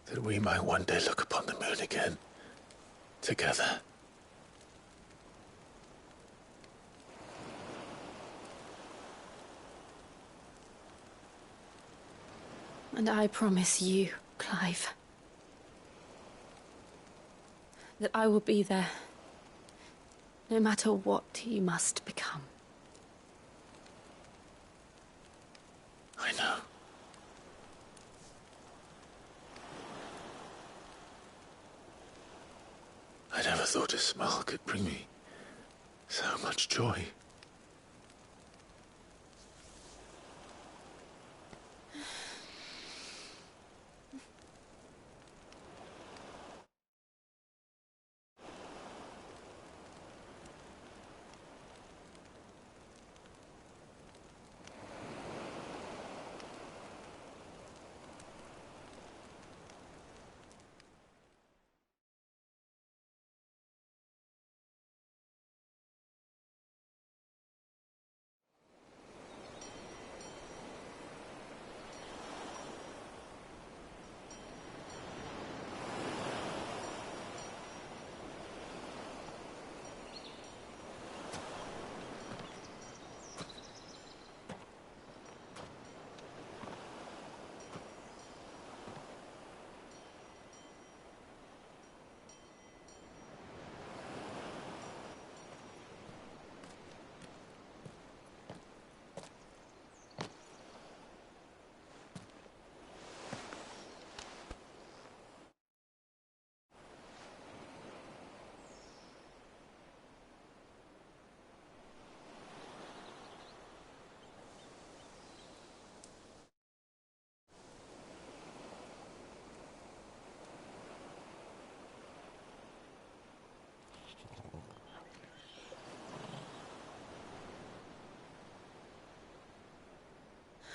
That we might one day look upon the moon again, together. And I promise you, Clive, that I will be there, no matter what you must become. I know. I never thought a smile could bring me so much joy.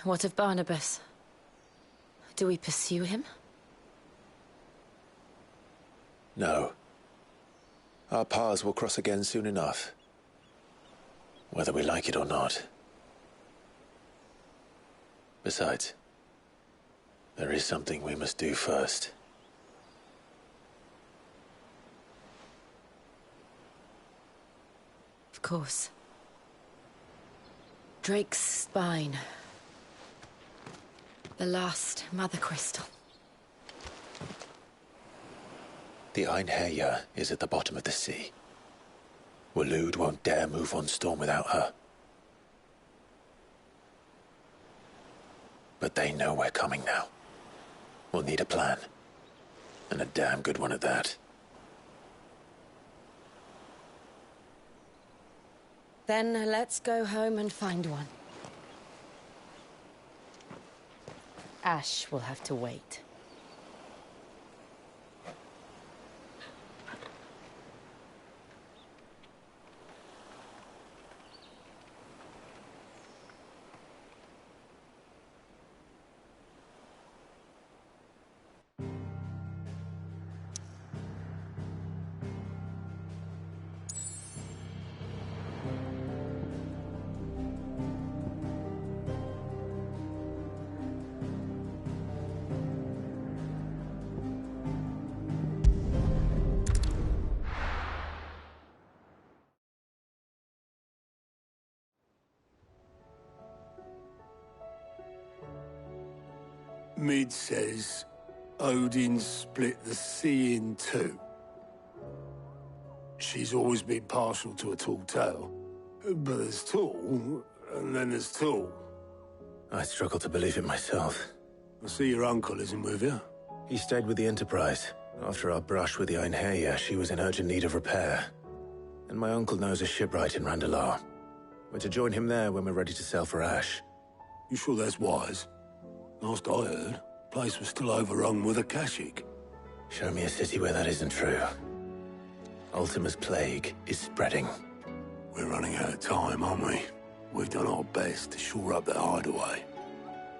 What of Barnabas? Do we pursue him? No. Our paths will cross again soon enough. Whether we like it or not. Besides, there is something we must do first. Of course. Drake's spine. The last Mother Crystal. The Einherja is at the bottom of the sea. Waloed won't dare move on Storm without her. But they know we're coming now. We'll need a plan. And a damn good one at that. Then let's go home and find one. Ash will have to wait. Mid says Odin split the sea in two. She's always been partial to a tall tale. But there's tall, and then there's tall. I struggle to believe it myself. I see your uncle isn't with you. He stayed with the Enterprise. After our brush with the Einherja, she was in urgent need of repair. And my uncle knows a shipwright in Randalar. We're to join him there when we're ready to sail for Ash. You sure that's wise? Last I heard, the place was still overrun with Akashic. Show me a city where that isn't true. Ultima's plague is spreading. We're running out of time, aren't we? We've done our best to shore up that hideaway.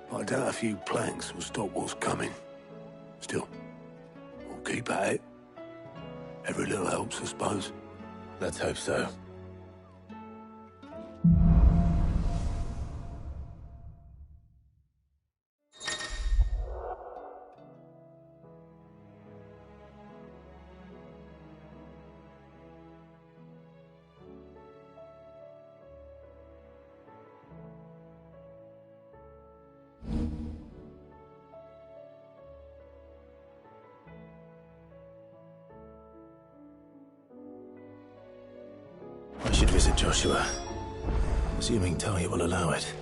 But I doubt a few planks will stop what's coming. Still, we'll keep at it. Every little helps, I suppose. Let's hope so. I should visit Joshua, assuming Talia will allow it.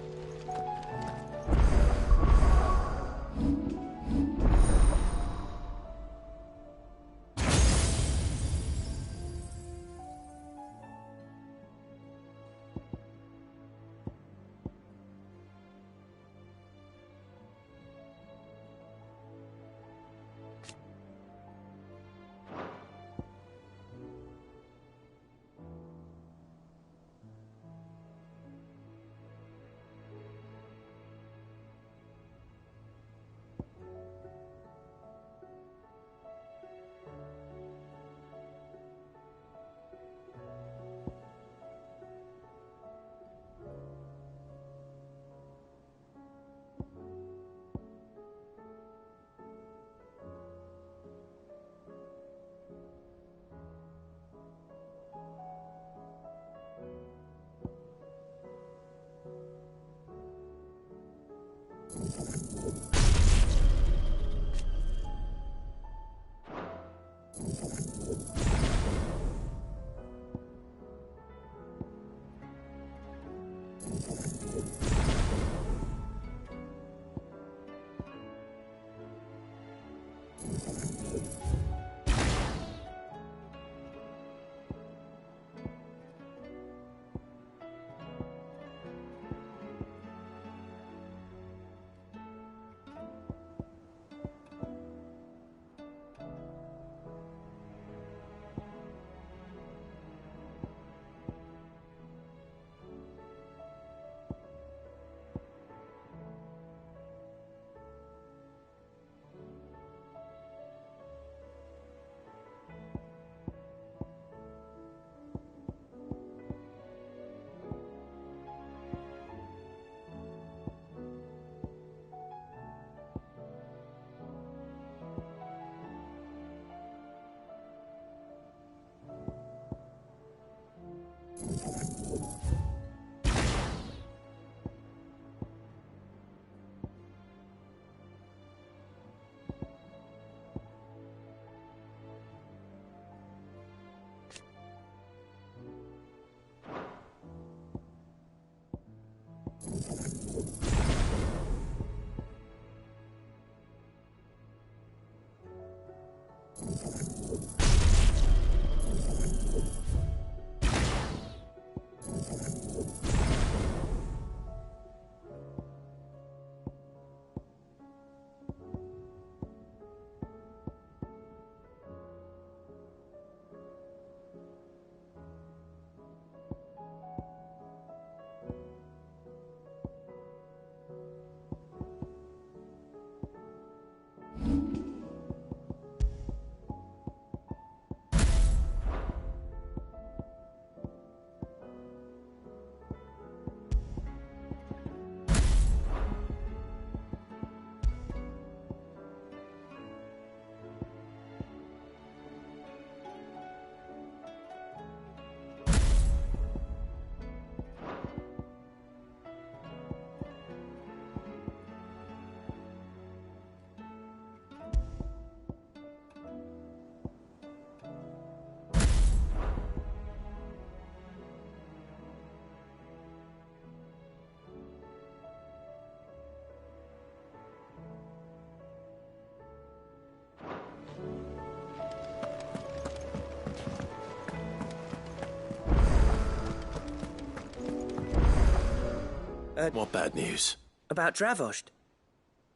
What bad news? About Dravost.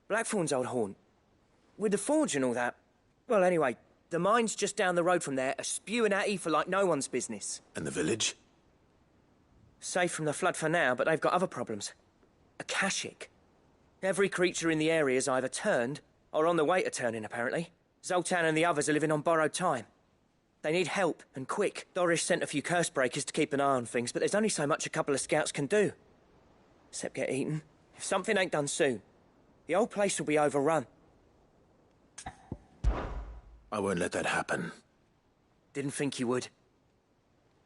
Blackthorn's old haunt. With the forge and all that. Well, anyway, the mines just down the road from there are spewing out ether like no one's business. And the village? Safe from the flood for now, but they've got other problems. Akashic. Every creature in the area is either turned, or on the way to turning, apparently. Zoltan and the others are living on borrowed time. They need help, and quick. Doris sent a few curse breakers to keep an eye on things, but there's only so much a couple of scouts can do. Except get eaten. If something ain't done soon, the old place will be overrun. I won't let that happen. Didn't think you would.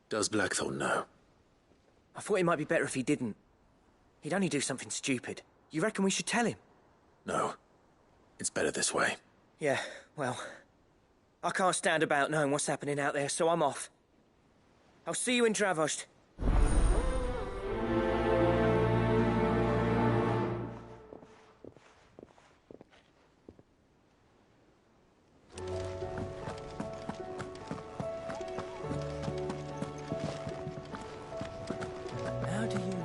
Does Blackthorn know? I thought it might be better if he didn't. He'd only do something stupid. You reckon we should tell him? No. It's better this way. Yeah, well... I can't stand about knowing what's happening out there, so I'm off. I'll see you in Dravost. How do you...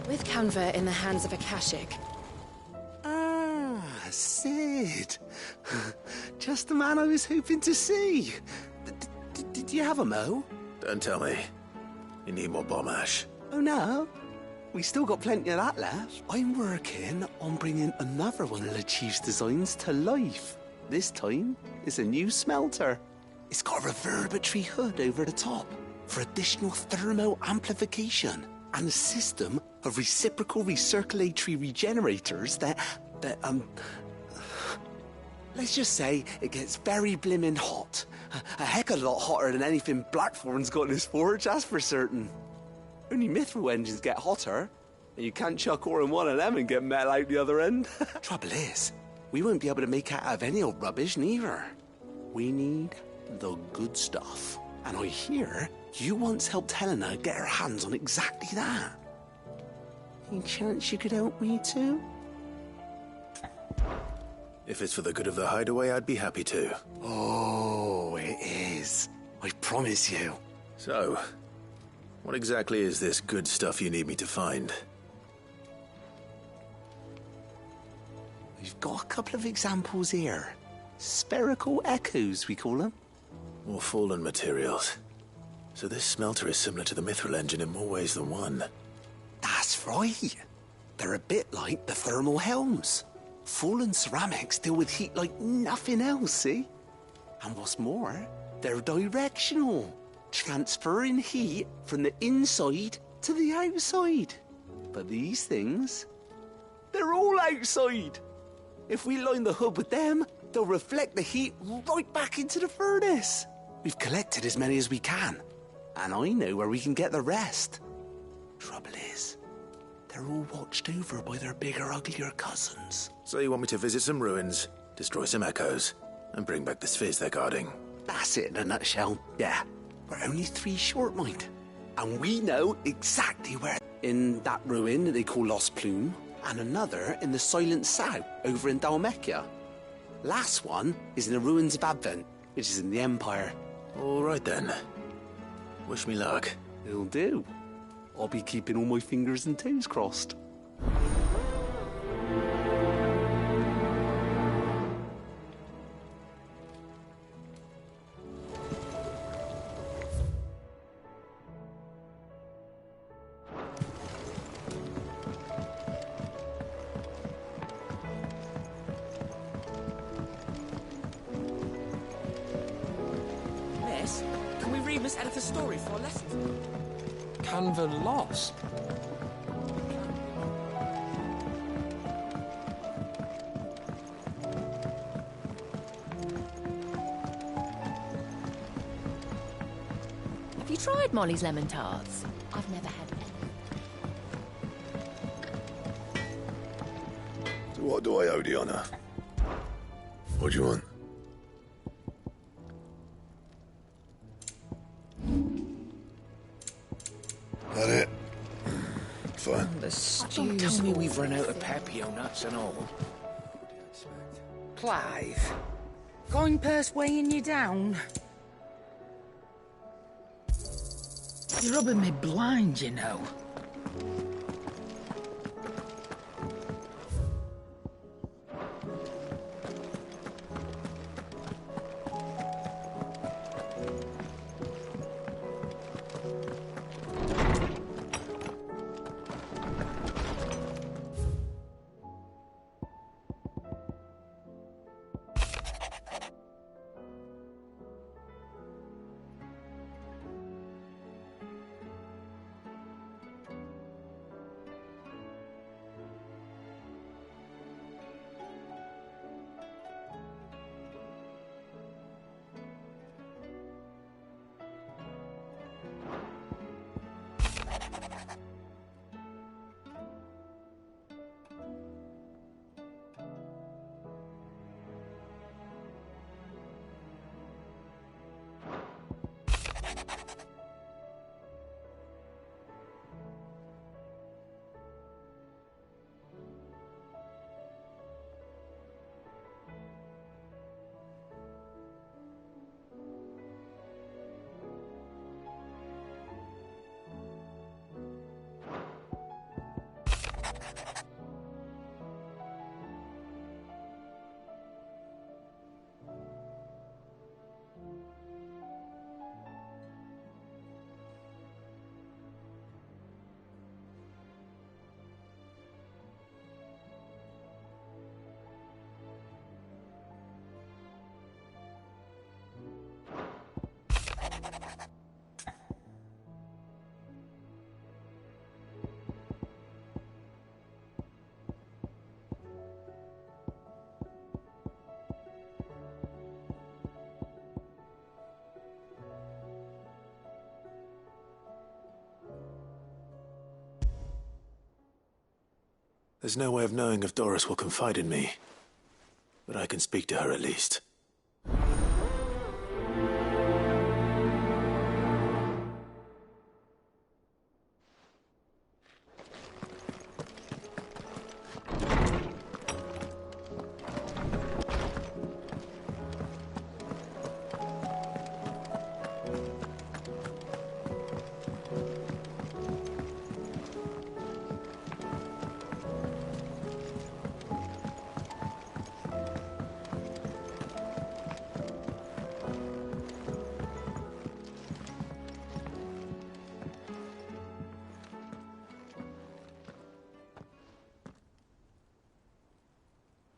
With Canva in the hands of Akashic. Ah, Sid. Just the man I was hoping to see. Did you have a mo? Don't tell me. You need more bomb ash. Oh, no. We still got plenty of that left. I'm working on bringing another one of the Chief's designs to life. This time, it's a new smelter. It's got a reverberatory hood over the top for additional thermo amplification and a system of reciprocal recirculatory regenerators that let's just say it gets very blimmin' hot. A heck of a lot hotter than anything Blackthorn's got in his forge, that's for certain. Only mithril engines get hotter, and you can't chuck ore in one of them and get metal out the other end. Trouble is, we won't be able to make it out of any old rubbish, neither. We need the good stuff. And I hear you once helped Helena get her hands on exactly that. Any chance you could help me too? If it's for the good of the hideaway, I'd be happy to. Oh, it is. I promise you. So, what exactly is this good stuff you need me to find? We've got a couple of examples here. Spherical echoes, we call them. More fallen materials. So this smelter is similar to the mithril engine in more ways than one. That's right. They're a bit like the thermal helms. Fallen ceramics deal with heat like nothing else, see? And what's more, they're directional, transferring heat from the inside to the outside. But these things, they're all outside. If we line the hood with them, they'll reflect the heat right back into the furnace. We've collected as many as we can, and I know where we can get the rest. Trouble is, they're all watched over by their bigger, uglier cousins. So you want me to visit some ruins, destroy some echoes, and bring back the spheres they're guarding? That's it in a nutshell, yeah. We're only 3 short, mind. And we know exactly where. In that ruin that they call Lost Plume, and another in the Silent South, over in Dalmekia. Last one is in the ruins of Advent, which is in the Empire. All right then. Wish me luck. It'll do. I'll be keeping all my fingers and toes crossed. Miss, can we read Miss Editha's story for our lessons? Canva lost. Have you tried Molly's lemon tarts? I've never had any. So what do I owe the honour? What do you want? fine. The stew. Tell me we've run out of papio nuts and all. Clive, going purse weighing you down? You're rubbing me blind, you know. There's no way of knowing if Doris will confide in me, but I can speak to her at least.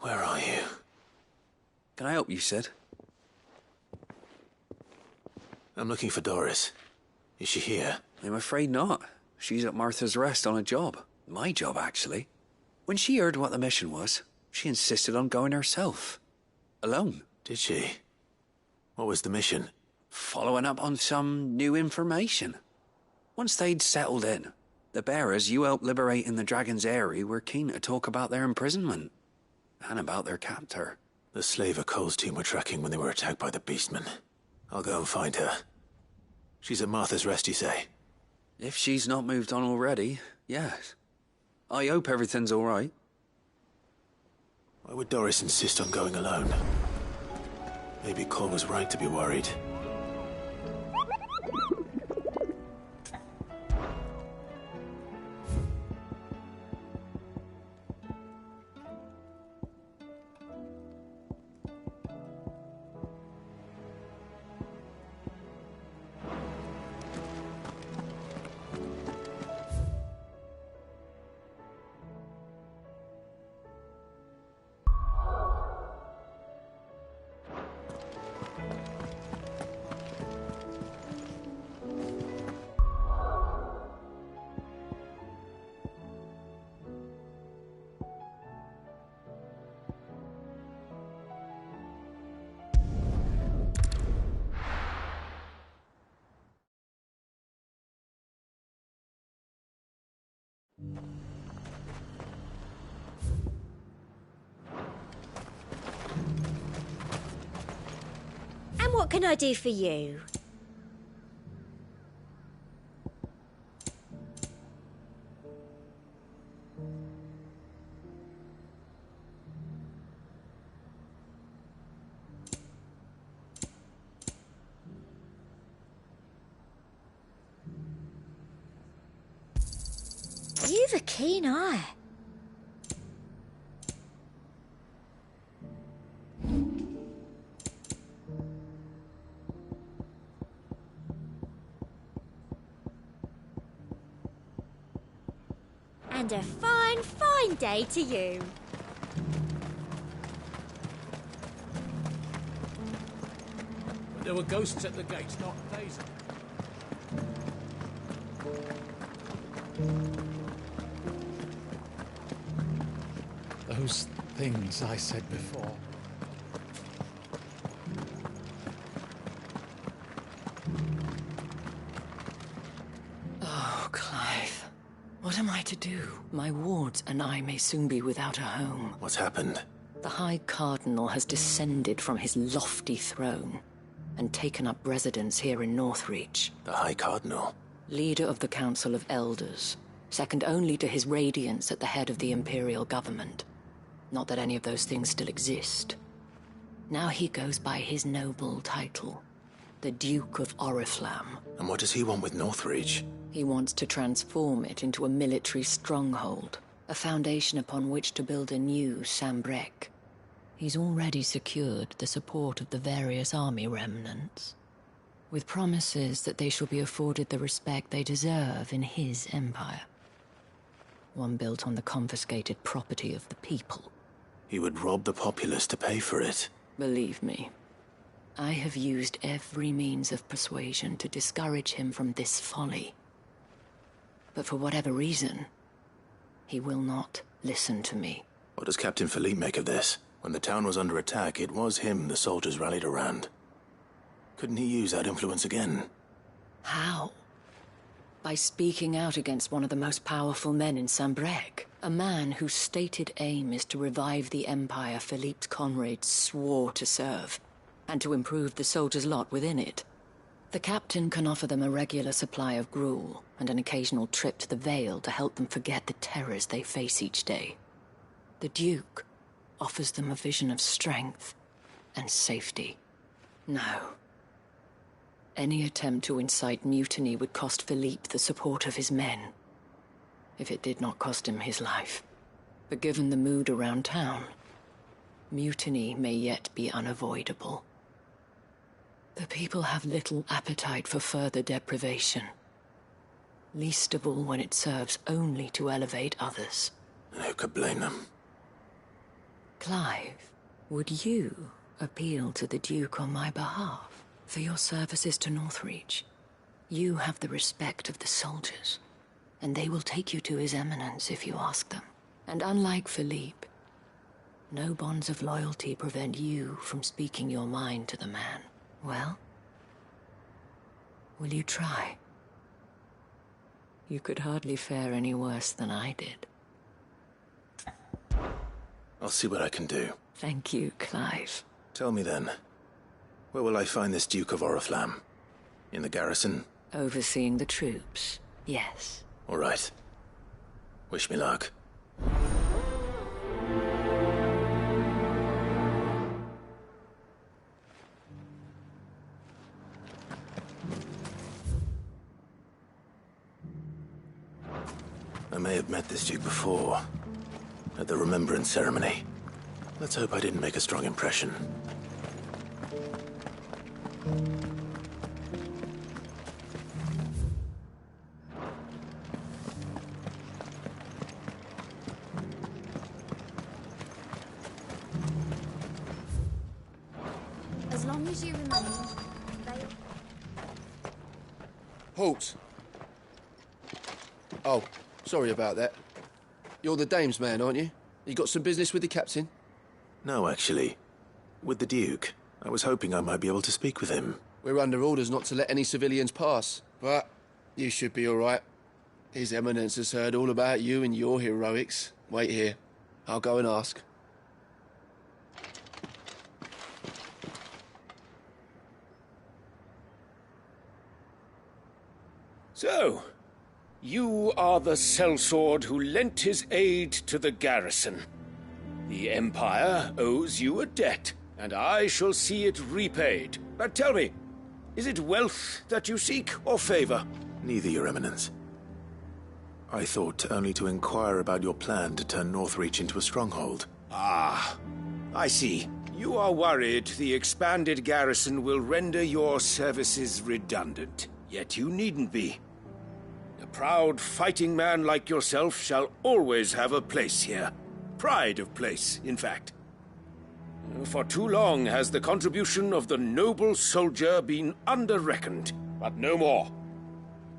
Where are you? Can I help you, Sid? I'm looking for Doris. Is she here? I'm afraid not. She's at Martha's Rest on a job. My job, actually. When she heard what the mission was, she insisted on going herself. Alone. Did she? What was the mission? Following up on some new information. Once they'd settled in, the bearers you helped liberate in the Dragon's Eyrie were keen to talk about their imprisonment. And about their captor. The slaver Cole's team were tracking when they were attacked by the Beastmen. I'll go and find her. She's at Martha's Rest, you say? If she's not moved on already, yes. I hope everything's all right. Why would Doris insist on going alone? Maybe Cole was right to be worried. And what can I do for you? You've a keen eye. And a fine, fine day to you. There were ghosts at the gates, not days. Those things I said before. Oh, Clive. What am I to do? My wards and I may soon be without a home. What's happened? The High Cardinal has descended from his lofty throne and taken up residence here in Northreach. The High Cardinal? Leader of the Council of Elders, second only to his Radiance at the head of the Imperial government. Not that any of those things still exist. Now he goes by his noble title, the Duke of Oriflamme. And what does he want with Northreach? He wants to transform it into a military stronghold, a foundation upon which to build a new Sambrec. He's already secured the support of the various army remnants, with promises that they shall be afforded the respect they deserve in his empire. One built on the confiscated property of the people. He would rob the populace to pay for it. Believe me, I have used every means of persuasion to discourage him from this folly. But for whatever reason, he will not listen to me. What does Captain Philippe make of this? When the town was under attack, it was him the soldiers rallied around. Couldn't he use that influence again? How? By speaking out against one of the most powerful men in Sambrec. A man whose stated aim is to revive the empire Philippe's comrades swore to serve, and to improve the soldiers' lot within it. The captain can offer them a regular supply of gruel, and an occasional trip to the Vale to help them forget the terrors they face each day. The Duke offers them a vision of strength and safety. No. Any attempt to incite mutiny would cost Philippe the support of his men, if it did not cost him his life. But given the mood around town, mutiny may yet be unavoidable. The people have little appetite for further deprivation, least of all when it serves only to elevate others. And who could blame them? Clive, would you appeal to the Duke on my behalf for your services to Northreach? You have the respect of the soldiers, and they will take you to His Eminence if you ask them. And unlike Philippe, no bonds of loyalty prevent you from speaking your mind to the man. Well, will you try? You could hardly fare any worse than I did. I'll see what I can do. Thank you, Clive. Tell me then, where will I find this Duke of Oriflamme? In the garrison? Overseeing the troops, yes. All right. Wish me luck. I may have met this Duke before, at the Remembrance Ceremony. Let's hope I didn't make a strong impression. As long as you remain... Halt! Oh, sorry about that. You're the dame's man, aren't you? You got some business with the captain? No, actually. With the Duke. I was hoping I might be able to speak with him. We're under orders not to let any civilians pass, but you should be all right. His Eminence has heard all about you and your heroics. Wait here. I'll go and ask. So, you are the sellsword who lent his aid to the garrison. The Empire owes you a debt, and I shall see it repaid. But tell me, is it wealth that you seek, or favor? Neither, Your Eminence. I thought only to inquire about your plan to turn Northreach into a stronghold. Ah, I see. You are worried the expanded garrison will render your services redundant. Yet you needn't be. A proud fighting man like yourself shall always have a place here. Pride of place, in fact. For too long has the contribution of the noble soldier been under-reckoned, but no more.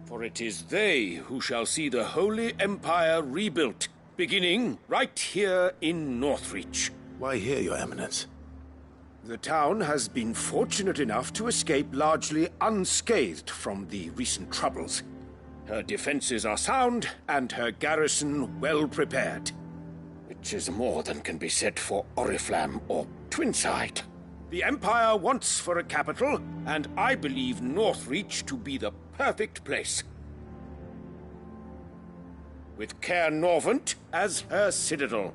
For it is they who shall see the Holy Empire rebuilt, beginning right here in Northreach. Why here, Your Eminence? The town has been fortunate enough to escape largely unscathed from the recent troubles. Her defenses are sound, and her garrison well prepared. Which is more than can be said for Oriflamme or Twinside. The Empire wants for a capital, and I believe Northreach to be the perfect place. With Caer Norvent as her citadel.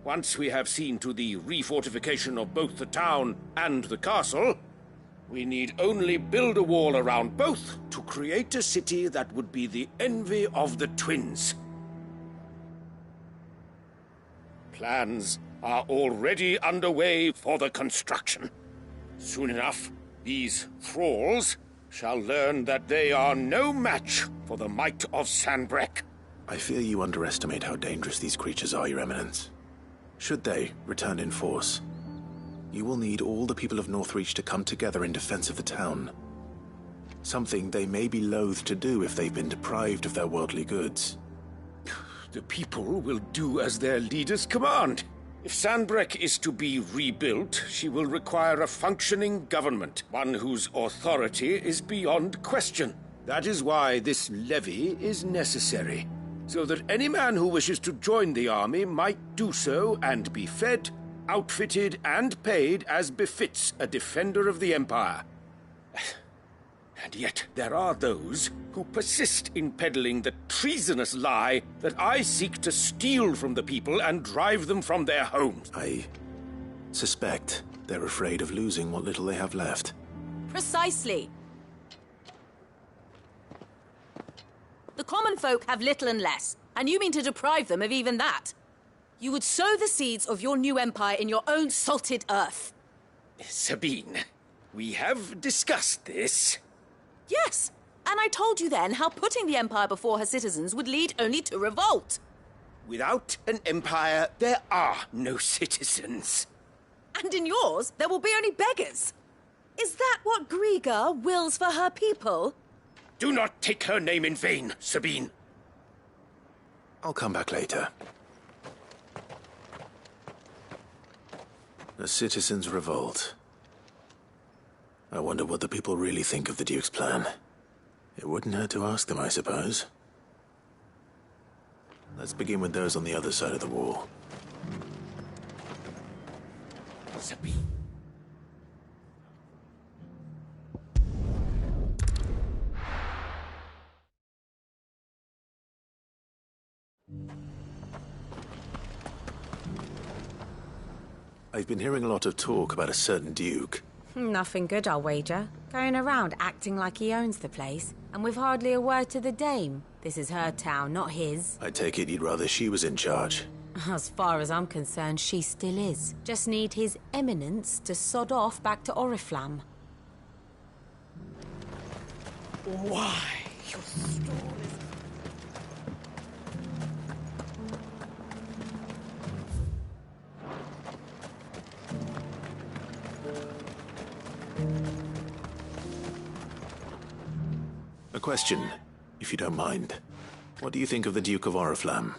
Once we have seen to the refortification of both the town and the castle, we need only build a wall around both to create a city that would be the envy of the twins. Plans are already underway for the construction. Soon enough, these thralls shall learn that they are no match for the might of Sanbreque. I fear you underestimate how dangerous these creatures are, Your Eminence. Should they return in force, you will need all the people of Northreach to come together in defense of the town. Something they may be loath to do if they've been deprived of their worldly goods. The people will do as their leaders command. If Sanbreque is to be rebuilt, she will require a functioning government, one whose authority is beyond question. That is why this levy is necessary, so that any man who wishes to join the army might do so and be fed, outfitted, and paid as befits a defender of the Empire. And yet there are those who persist in peddling the treasonous lie that I seek to steal from the people and drive them from their homes. I suspect they're afraid of losing what little they have left. Precisely. The common folk have little and less, and you mean to deprive them of even that. You would sow the seeds of your new empire in your own salted earth. Sabine, we have discussed this. Yes, and I told you then how putting the empire before her citizens would lead only to revolt. Without an empire, there are no citizens. And in yours, there will be only beggars. Is that what Griga wills for her people? Do not take her name in vain, Sabine. I'll come back later. The citizens revolt. I wonder what the people really think of the Duke's plan. It wouldn't hurt to ask them, I suppose. Let's begin with those on the other side of the wall. Sabine. I've been hearing a lot of talk about a certain Duke. Nothing good, I'll wager. Going around acting like he owns the place, and with hardly a word to the dame. This is her town, not his. I take it you'd rather she was in charge. As far as I'm concerned, she still is. Just need his eminence to sod off back to Oriflamme. Why, your stall is... A question, if you don't mind. What do you think of the Duke of Oriflamme?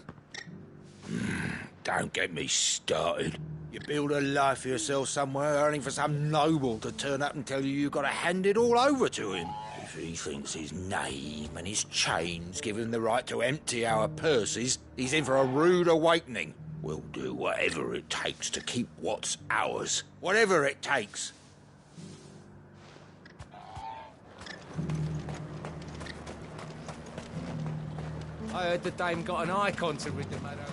Don't get me started. You build a life for yourself somewhere, earning for some noble to turn up and tell you got to hand it all over to him. If he thinks his name and his chains give him the right to empty our purses, he's in for a rude awakening. We'll do whatever it takes to keep what's ours. Whatever it takes. I heard the dame got an icon to rid the meadows.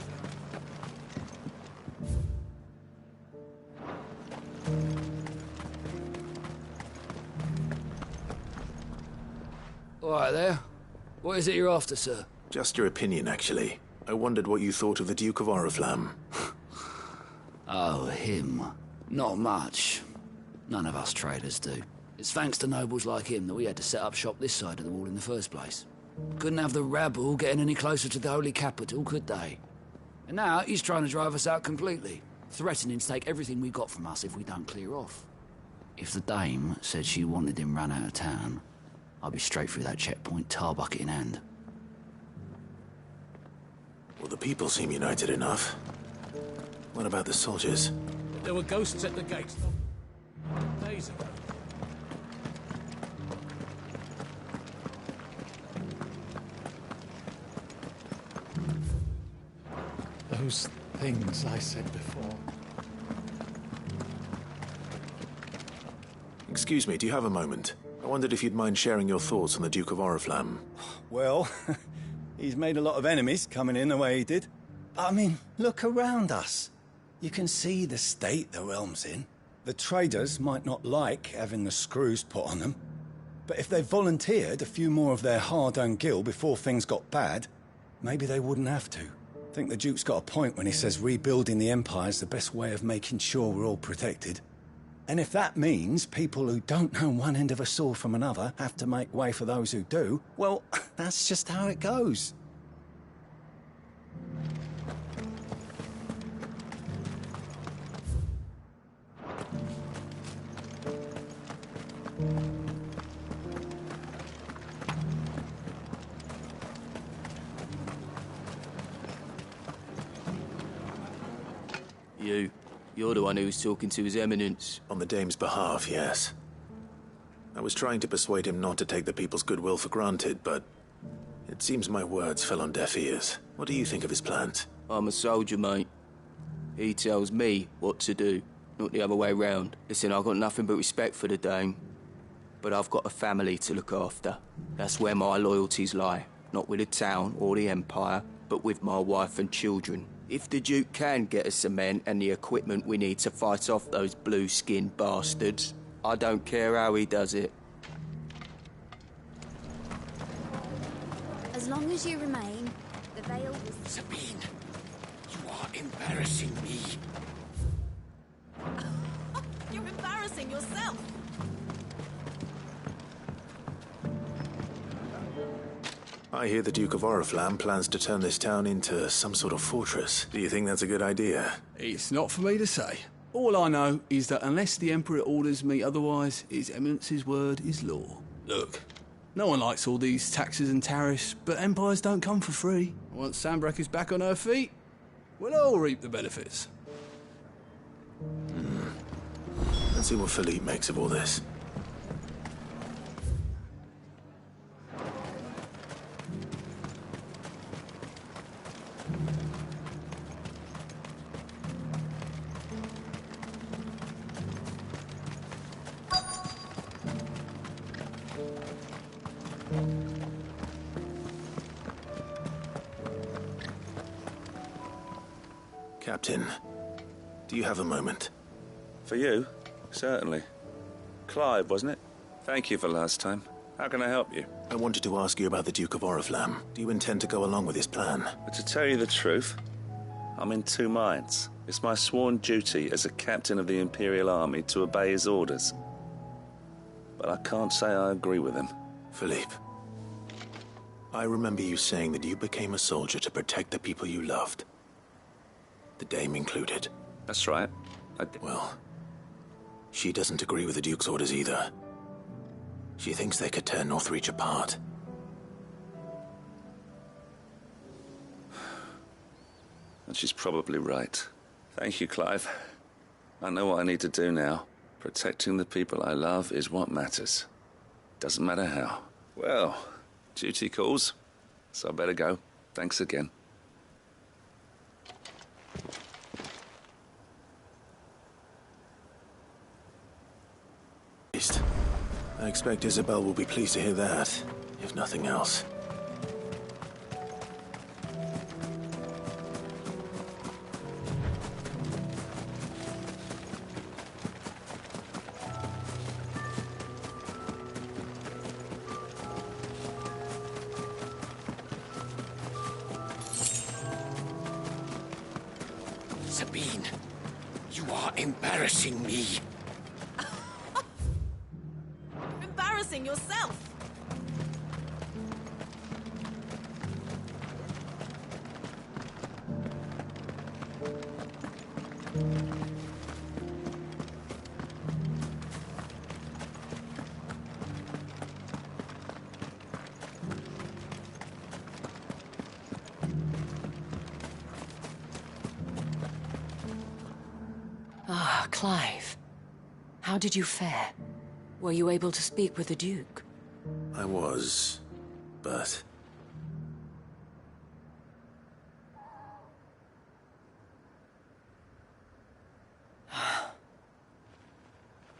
All right there. What is it you're after, sir? Just your opinion, actually. I wondered what you thought of the Duke of Oriflamme. Oh, him. Not much. None of us traders do. It's thanks to nobles like him that we had to set up shop this side of the wall in the first place. Couldn't have the rabble getting any closer to the holy capital, could they? And now he's trying to drive us out completely, threatening to take everything we got from us if we don't clear off. If the dame said she wanted him run out of town, I'd be straight through that checkpoint, tar bucket in hand. Well, the people seem united enough. What about the soldiers? There were ghosts at the gates days ago. Those things I said before. Excuse me, do you have a moment? I wondered if you'd mind sharing your thoughts on the Duke of Oriflamme. Well, he's made a lot of enemies coming in the way he did. I mean, look around us. You can see the state the realm's in. The traders might not like having the screws put on them, but if they volunteered a few more of their hard-earned gil before things got bad, maybe they wouldn't have to. I think the Duke's got a point when he says rebuilding the Empire's the best way of making sure we're all protected. And if that means people who don't know one end of a sword from another have to make way for those who do, well, that's just how it goes. You're the one who was talking to His Eminence. On the Dame's behalf, yes. I was trying to persuade him not to take the people's goodwill for granted, but it seems my words fell on deaf ears. What do you think of his plans? I'm a soldier, mate. He tells me what to do, not the other way round. Listen, I've got nothing but respect for the Dame, but I've got a family to look after. That's where my loyalties lie. Not with the town or the Empire, but with my wife and children. If the Duke can get us the men and the equipment we need to fight off those blue-skinned bastards, I don't care how he does it. As long as you remain, the veil is... Sabine, you are embarrassing me. You're embarrassing yourself. I hear the Duke of Oriflamme plans to turn this town into some sort of fortress. Do you think that's a good idea? It's not for me to say. All I know is that unless the Emperor orders me otherwise, His Eminence's word is law. Look, no one likes all these taxes and tariffs, but empires don't come for free. Once Sandbreak is back on her feet, we'll all reap the benefits. Let's see what Philippe makes of all this. Captain, do you have a moment? For you? Certainly. Clive, wasn't it? Thank you for last time. How can I help you? I wanted to ask you about the Duke of Oriflamme. Do you intend to go along with his plan? But to tell you the truth, I'm in two minds. It's my sworn duty as a captain of the Imperial Army to obey his orders. But I can't say I agree with him. Philippe, I remember you saying that you became a soldier to protect the people you loved. The Dame included. That's right. Well, she doesn't agree with the Duke's orders either. She thinks they could tear Northreach apart. And she's probably right. Thank you, Clive. I know what I need to do now. Protecting the people I love is what matters. Doesn't matter how. Well, duty calls, so I better go. Thanks again. I expect Isabel will be pleased to hear that, if nothing else. Sabine, you are embarrassing me. You're embarrassing yourself. Ah, Clive. How did you fare? Were you able to speak with the Duke? I was, but...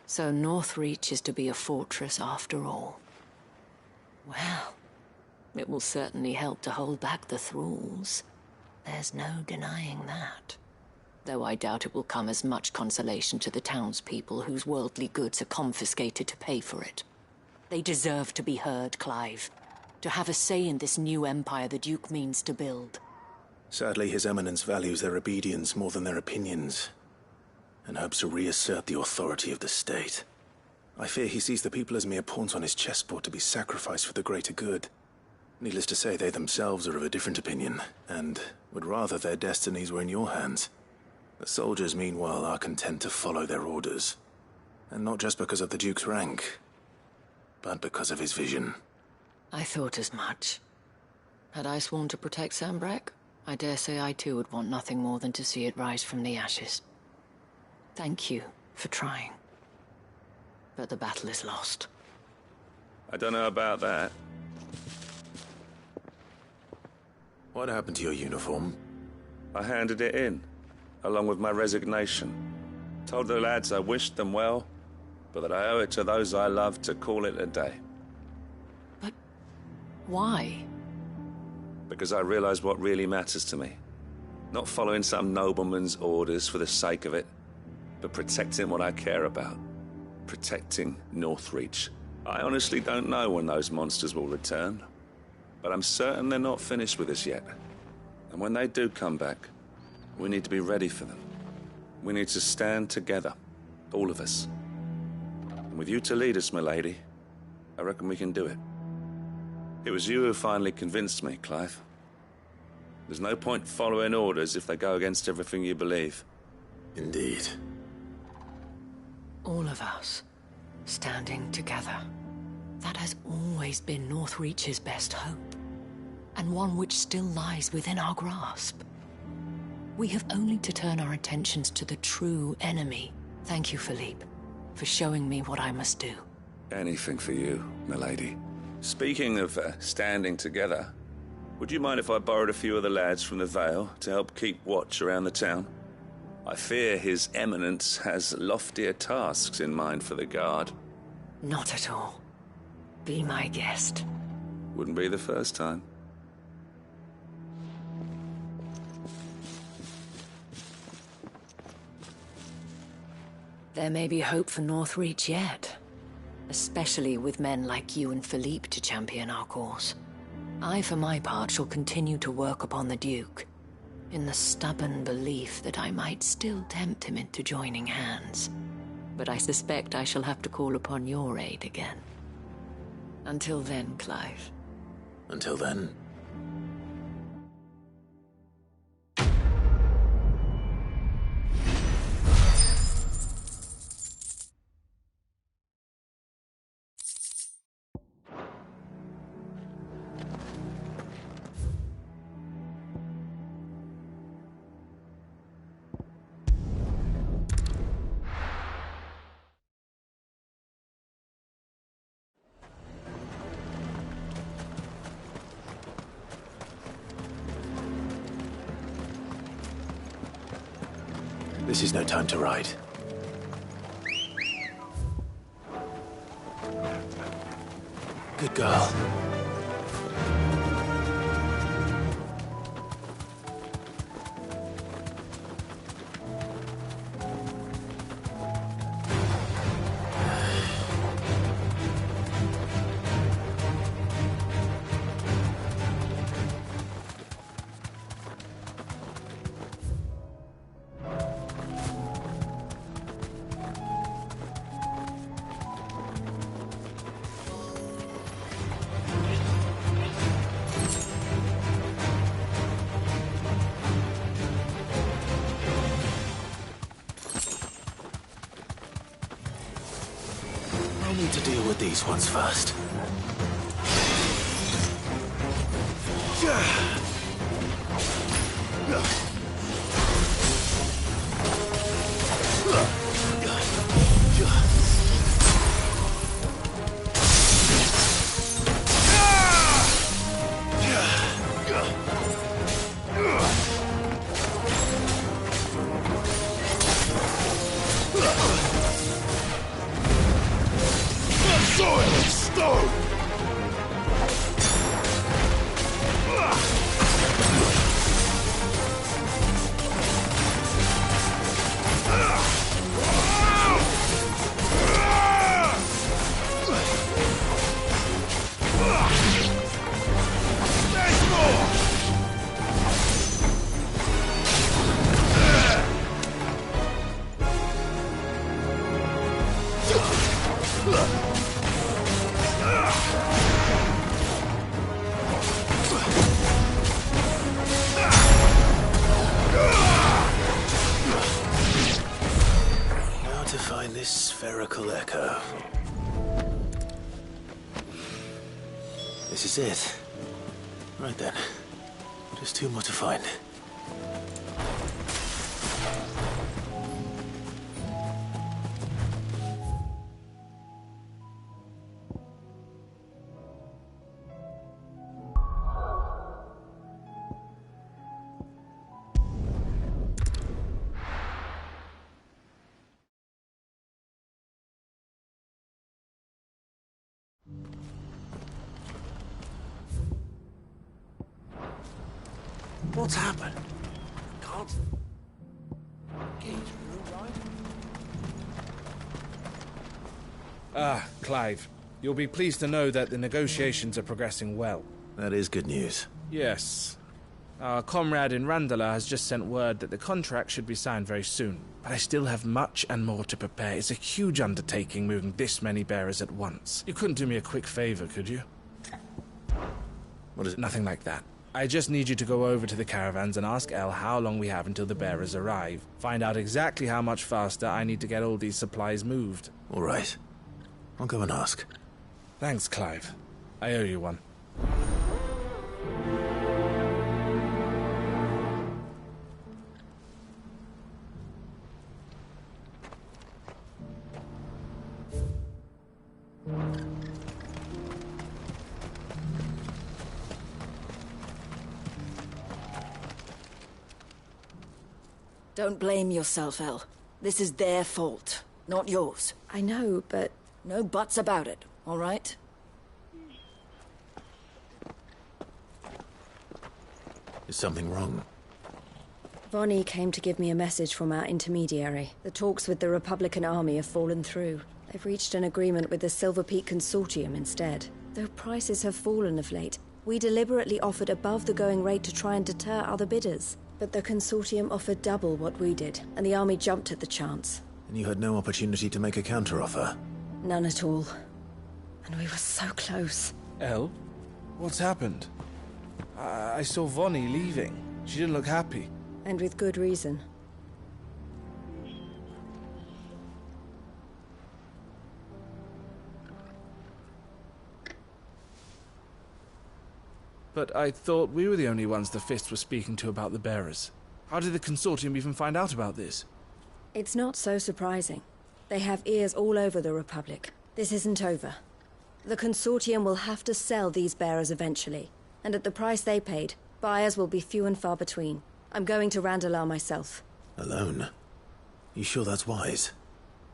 So Northreach is to be a fortress after all. Well, it will certainly help to hold back the thralls. There's no denying that. Though I doubt it will come as much consolation to the townspeople whose worldly goods are confiscated to pay for it. They deserve to be heard, Clive. To have a say in this new empire the Duke means to build. Sadly, His Eminence values their obedience more than their opinions, and hopes to reassert the authority of the state. I fear he sees the people as mere pawns on his chessboard to be sacrificed for the greater good. Needless to say, they themselves are of a different opinion, and would rather their destinies were in your hands. The soldiers, meanwhile, are content to follow their orders. And not just because of the Duke's rank, but because of his vision. I thought as much. Had I sworn to protect Sambrak, I dare say I too would want nothing more than to see it rise from the ashes. Thank you for trying. But the battle is lost. I don't know about that. What happened to your uniform? I handed it in, along with my resignation. Told the lads I wished them well, but that I owe it to those I love to call it a day. But why? Because I realize what really matters to me. Not following some nobleman's orders for the sake of it, but protecting what I care about. Protecting Northreach. I honestly don't know when those monsters will return, but I'm certain they're not finished with us yet. And when they do come back, we need to be ready for them. We need to stand together, all of us. And with you to lead us, milady, I reckon we can do it. It was you who finally convinced me, Clive. There's no point following orders if they go against everything you believe. Indeed. All of us, standing together. That has always been Northreach's best hope, and one which still lies within our grasp. We have only to turn our attentions to the true enemy. Thank you, Philippe, for showing me what I must do. Anything for you, milady. Speaking of standing together, would you mind if I borrowed a few of the lads from the Vale to help keep watch around the town? I fear His Eminence has loftier tasks in mind for the guard. Not at all. Be my guest. Wouldn't be the first time. There may be hope for Northreach yet. Especially with men like you and Philippe to champion our cause. I, for my part, shall continue to work upon the Duke, in the stubborn belief that I might still tempt him into joining hands. But I suspect I shall have to call upon your aid again. Until then, Clive. Until then. This is no time to ride. Good girl. need to deal with these ones first. Soil of stone! Now to find this spherical echo. This is it. Right then. Just two more to find. What's happened? Can't get through, right? Ah, Clive. You'll be pleased to know that the negotiations are progressing well. That is good news. Yes. Our comrade in Randala has just sent word that the contract should be signed very soon. But I still have much and more to prepare. It's a huge undertaking moving this many bearers at once. You couldn't do me a quick favor, could you? What is it? Nothing like that. I just need you to go over to the caravans and ask El how long we have until the bearers arrive. Find out exactly how much faster I need to get all these supplies moved. All right. I'll go and ask. Thanks, Clive. I owe you one. Don't blame yourself, El. This is their fault, not yours. I know, but... No buts about it, all right? Is something wrong? Vonnie came to give me a message from our intermediary. The talks with the Republican army have fallen through. They've reached an agreement with the Silver Peak Consortium instead. Though prices have fallen of late, we deliberately offered above the going rate to try and deter other bidders. But the Consortium offered double what we did, and the army jumped at the chance. And you had no opportunity to make a counteroffer? None at all. And we were so close. El? What's happened? I saw Vonnie leaving. She didn't look happy. And with good reason. But I thought we were the only ones the Fist was speaking to about the bearers. How did the Consortium even find out about this? It's not so surprising. They have ears all over the Republic. This isn't over. The Consortium will have to sell these bearers eventually. And at the price they paid, buyers will be few and far between. I'm going to Randalar myself. Alone? You sure that's wise?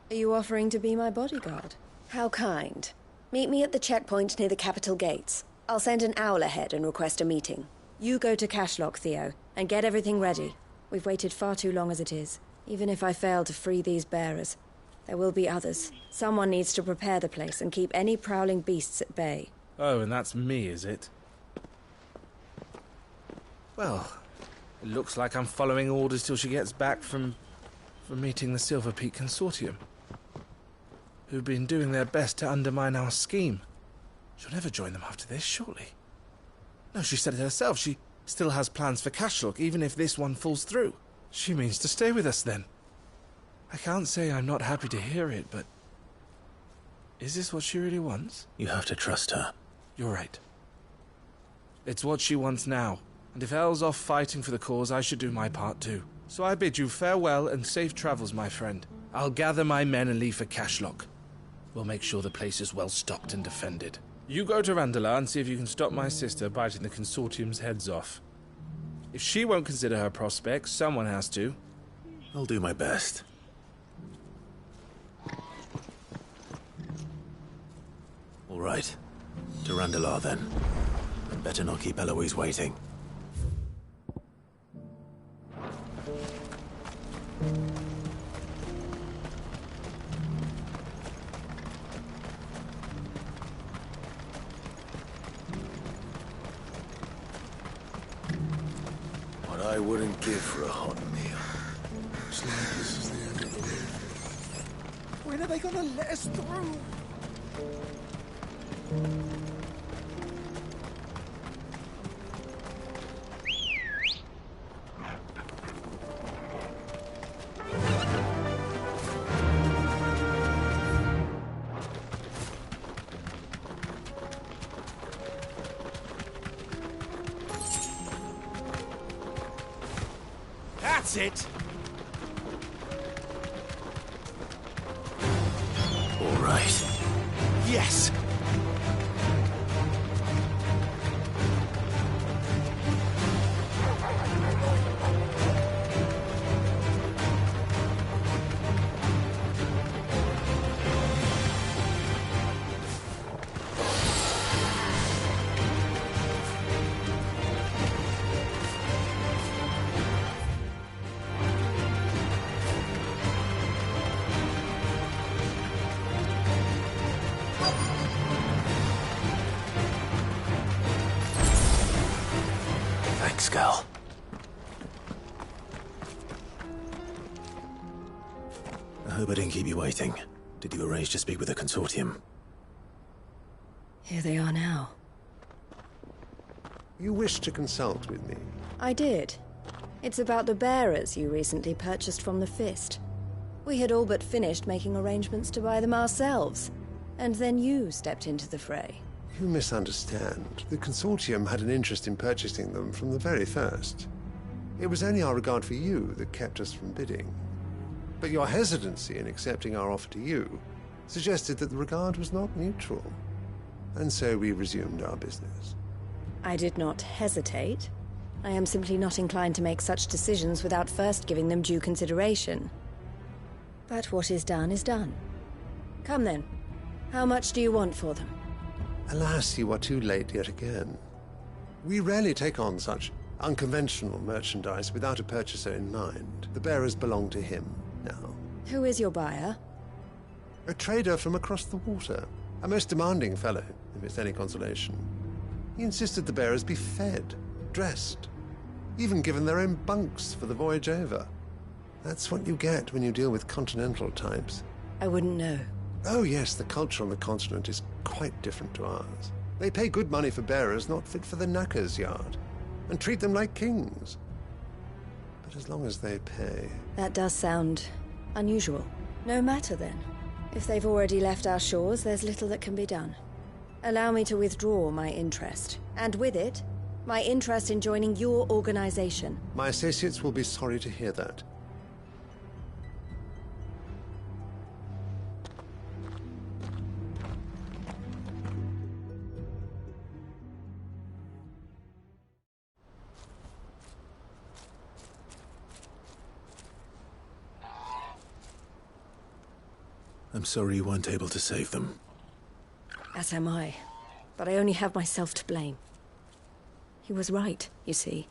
Are you offering to be my bodyguard? How kind. Meet me at the checkpoint near the capital gates. I'll send an owl ahead and request a meeting. You go to Cashlock, Theo, and get everything ready. We've waited far too long as it is. Even if I fail to free these bearers, there will be others. Someone needs to prepare the place and keep any prowling beasts at bay. Oh, and that's me, is it? Well, it looks like I'm following orders till she gets back from meeting the Silver Peak Consortium, who've been doing their best to undermine our scheme. She'll never join them after this, surely. No, she said it herself. She still has plans for Cashlock, even if this one falls through. She means to stay with us, then. I can't say I'm not happy to hear it, but... Is this what she really wants? You have to trust her. You're right. It's what she wants now. And if Elle's off fighting for the cause, I should do my part too. So I bid you farewell and safe travels, my friend. I'll gather my men and leave for Cashlock. We'll make sure the place is well stocked and defended. You go to Randalar and see if you can stop my sister biting the Consortium's heads off. If she won't consider her prospects, someone has to. I'll do my best. All right. To Randalar, then. I'd better not keep Eloise waiting. What I wouldn't give for a hot meal. Looks like this is the end of the road. When are they gonna let us through? That's it! All right. Yes! Thanks, Gal. I hope I didn't keep you waiting. Did you arrange to speak with the Consortium? Here they are now. You wish to consult with me? I did. It's about the bearers you recently purchased from the Fist. We had all but finished making arrangements to buy them ourselves. And then you stepped into the fray. You misunderstand. The Consortium had an interest in purchasing them from the very first. It was only our regard for you that kept us from bidding. But your hesitancy in accepting our offer to you suggested that the regard was not mutual. And so we resumed our business. I did not hesitate. I am simply not inclined to make such decisions without first giving them due consideration. But what is done is done. Come then. How much do you want for them? Alas, you are too late yet again. We rarely take on such unconventional merchandise without a purchaser in mind. The bearers belong to him now. Who is your buyer? A trader from across the water. A most demanding fellow, if it's any consolation. He insisted the bearers be fed, dressed, even given their own bunks for the voyage over. That's what you get when you deal with continental types. I wouldn't know. Oh yes, the culture on the continent is quite different to ours. They pay good money for bearers not fit for the knacker's yard, and treat them like kings. But as long as they pay... That does sound unusual. No matter then. If they've already left our shores, there's little that can be done. Allow me to withdraw my interest, and with it, my interest in joining your organization. My associates will be sorry to hear that. I'm sorry you weren't able to save them. As am I. But I only have myself to blame. He was right, you see.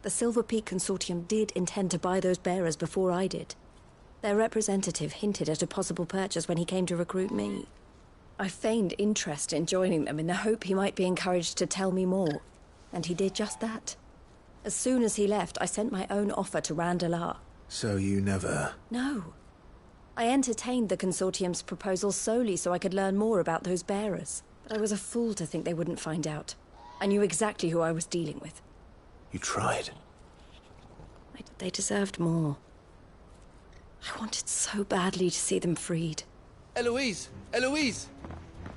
The Silver Peak Consortium did intend to buy those bearers before I did. Their representative hinted at a possible purchase when he came to recruit me. I feigned interest in joining them in the hope he might be encouraged to tell me more. And he did just that. As soon as he left, I sent my own offer to Randalar. So you never... No. I entertained the Consortium's proposal solely so I could learn more about those bearers. But I was a fool to think they wouldn't find out. I knew exactly who I was dealing with. You tried. They deserved more. I wanted so badly to see them freed. Eloise! Eloise!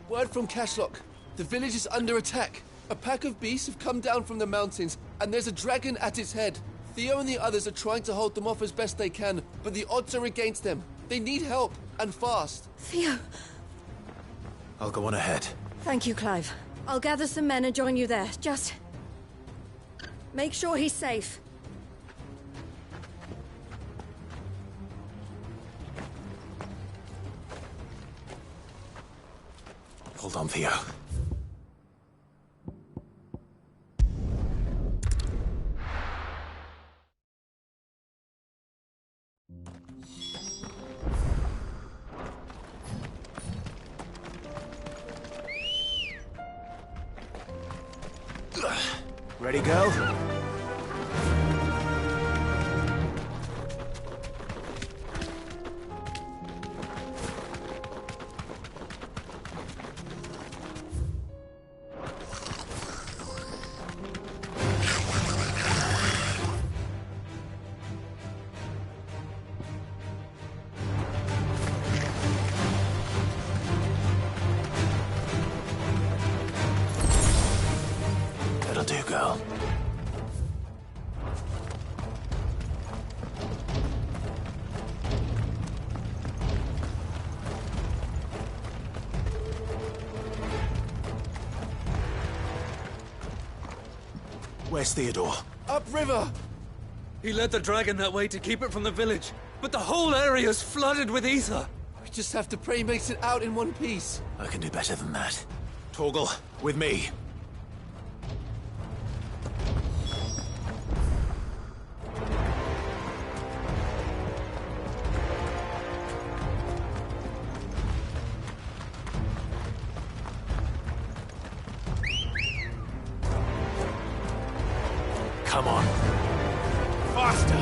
Word from Cashlock. The village is under attack. A pack of beasts have come down from the mountains, and there's a dragon at its head. Theo and the others are trying to hold them off as best they can, but the odds are against them. They need help, and fast. Theo! I'll go on ahead. Thank you, Clive. I'll gather some men and join you there. Just... make sure he's safe. Hold on, Theo. Ready, girl? That'll do, girl. Where's Theodore? Upriver! He led the dragon that way to keep it from the village, but the whole area's flooded with ether. We just have to pray he makes it out in one piece. I can do better than that. Torgal, with me. Come on. Faster!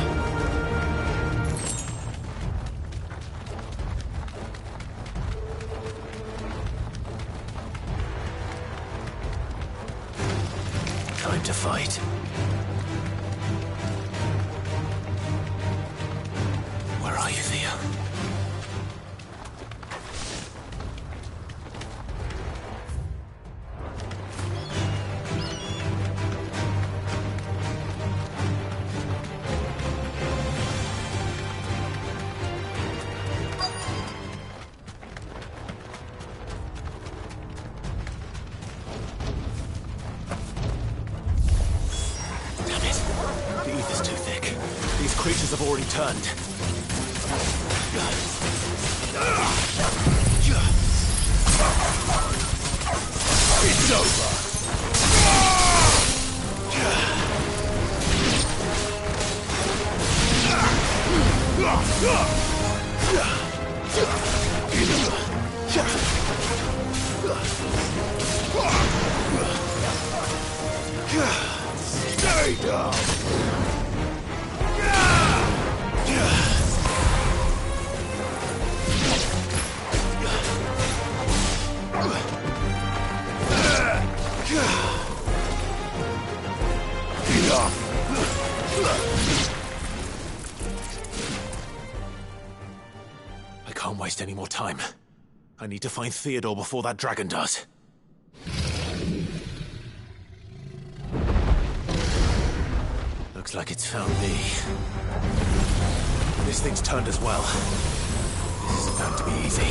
Time to fight. Where are you, Theo? The ether's too thick. These creatures have already turned. It's over! Stay down! I can't waste any more time. I need to find Theodore before that dragon does. Looks like it's found me. This thing's turned as well. This isn't going to be easy.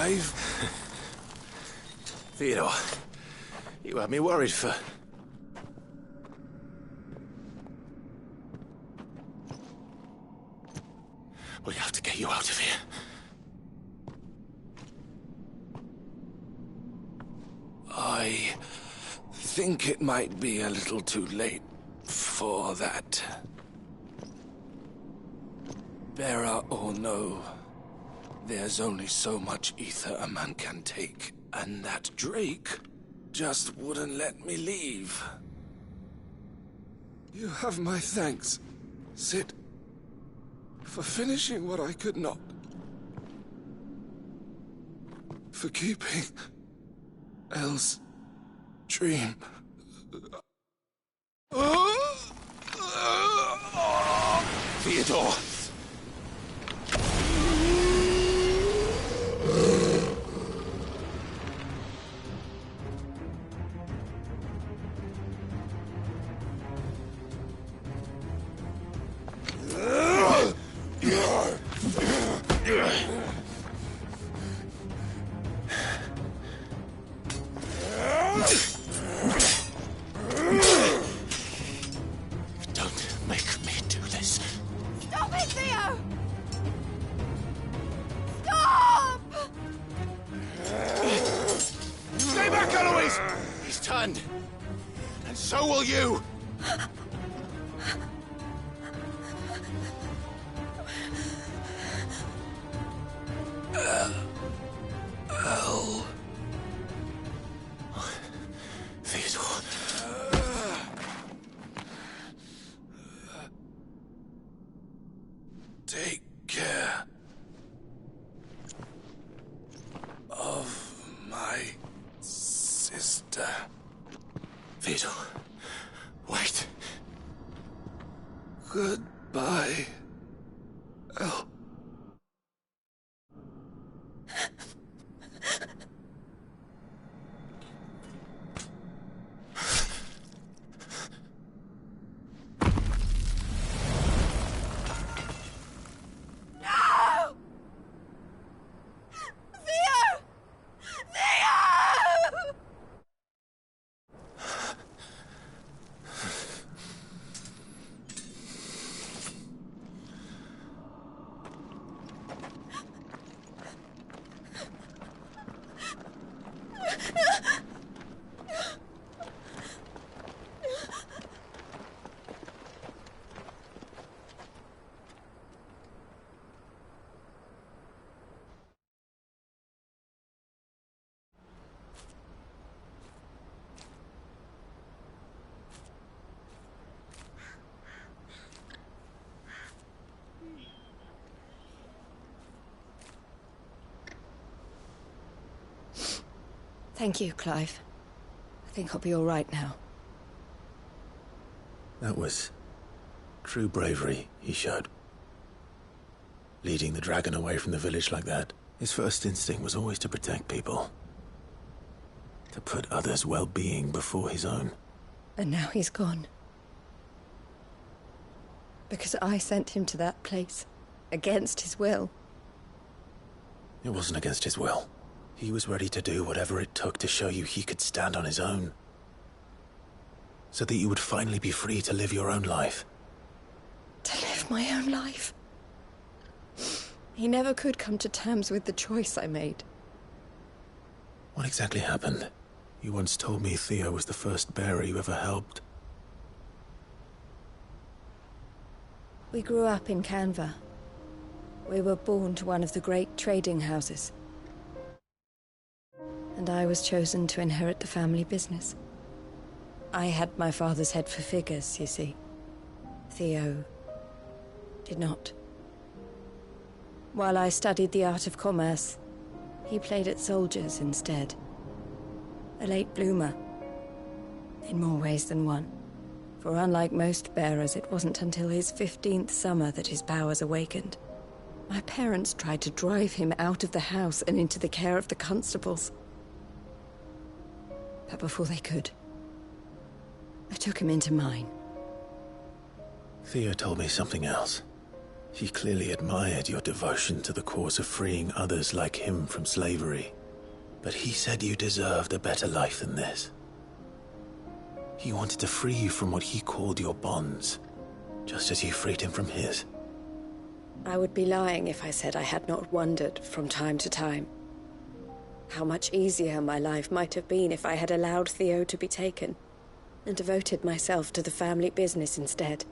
Clive. Theodore, you had me worried for... We have to get you out of here. I think it might be a little too late for that. Bearer or no, there's only so much ether a man can take, and that Drake just wouldn't let me leave. You have my thanks, Sid, for finishing what I could not. For keeping Elle's dream. Theodore! Don't make me do this. Stop it, Theo! Stop! Stay back, Eloise! He's turned. And so will you! Elle. Theodore. Take care of my sister. Theodore, wait. Goodbye, Elle. No! Theo! Theo! Thank you, Clive. I think I'll be all right now. That was true bravery he showed. Leading the dragon away from the village like that. His first instinct was always to protect people. To put others' well-being before his own. And now he's gone. Because I sent him to that place. Against his will. It wasn't against his will. He was ready to do whatever it took to show you he could stand on his own. So that you would finally be free to live your own life. To live my own life. He never could come to terms with the choice I made. What exactly happened? You once told me Theo was the first bearer you ever helped. We grew up in Canva. We were born to one of the great trading houses. And I was chosen to inherit the family business. I had my father's head for figures, you see. Theo did not. While I studied the art of commerce, he played at soldiers instead. A late bloomer. In more ways than one. For unlike most bearers, it wasn't until his 15th summer that his powers awakened. My parents tried to drive him out of the house and into the care of the constables. But before they could, I took him into mine. Theo told me something else. He clearly admired your devotion to the cause of freeing others like him from slavery. But he said you deserved a better life than this. He wanted to free you from what he called your bonds, just as you freed him from his. I would be lying if I said I had not wondered from time to time how much easier my life might have been if I had allowed Theo to be taken and devoted myself to the family business instead.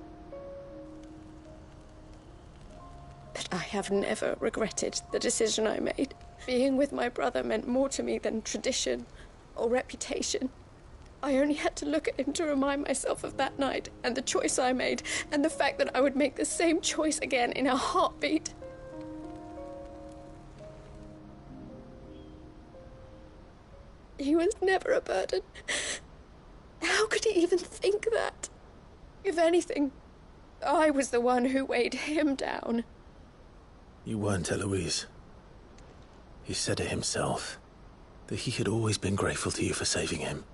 But I have never regretted the decision I made. Being with my brother meant more to me than tradition or reputation. I only had to look at him to remind myself of that night and the choice I made and the fact that I would make the same choice again in a heartbeat. He was never a burden. How could he even think that? If anything, I was the one who weighed him down. You weren't, Eloise. He said it himself, that he had always been grateful to you for saving him,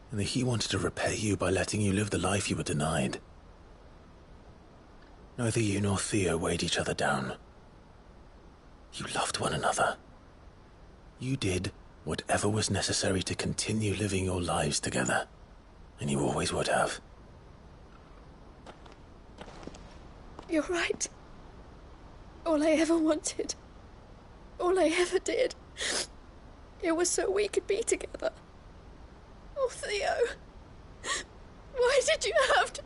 and that he wanted to repay you by letting you live the life you were denied. Neither you nor Theo weighed each other down. You loved one another. You did whatever was necessary to continue living your lives together, and you always would have. You're right. All I ever wanted, all I ever did, it was so we could be together. Oh, Theo, why did you have to...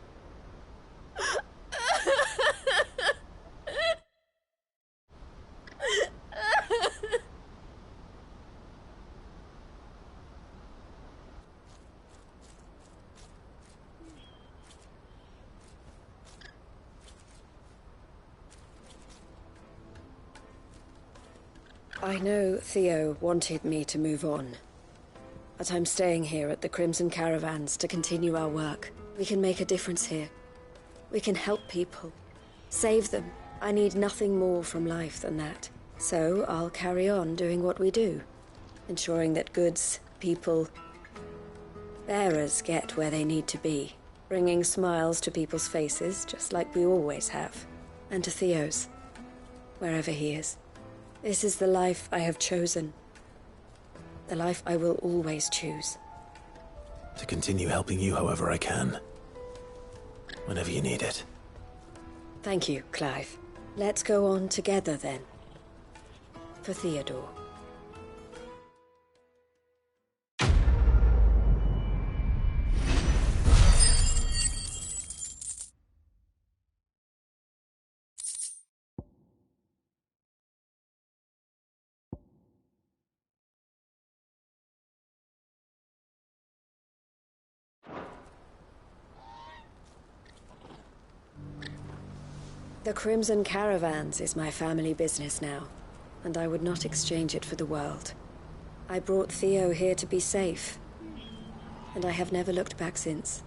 I know Theo wanted me to move on, but I'm staying here at the Crimson Caravans to continue our work. We can make a difference here. We can help people, save them. I need nothing more from life than that. So I'll carry on doing what we do, ensuring that goods, people, bearers get where they need to be, bringing smiles to people's faces, just like we always have, and to Theo's, wherever he is. This is the life I have chosen. The life I will always choose. To continue helping you however I can. Whenever you need it. Thank you, Clive. Let's go on together then. For Theodore. The Crimson Caravans is my family business now, and I would not exchange it for the world. I brought Theo here to be safe, and I have never looked back since.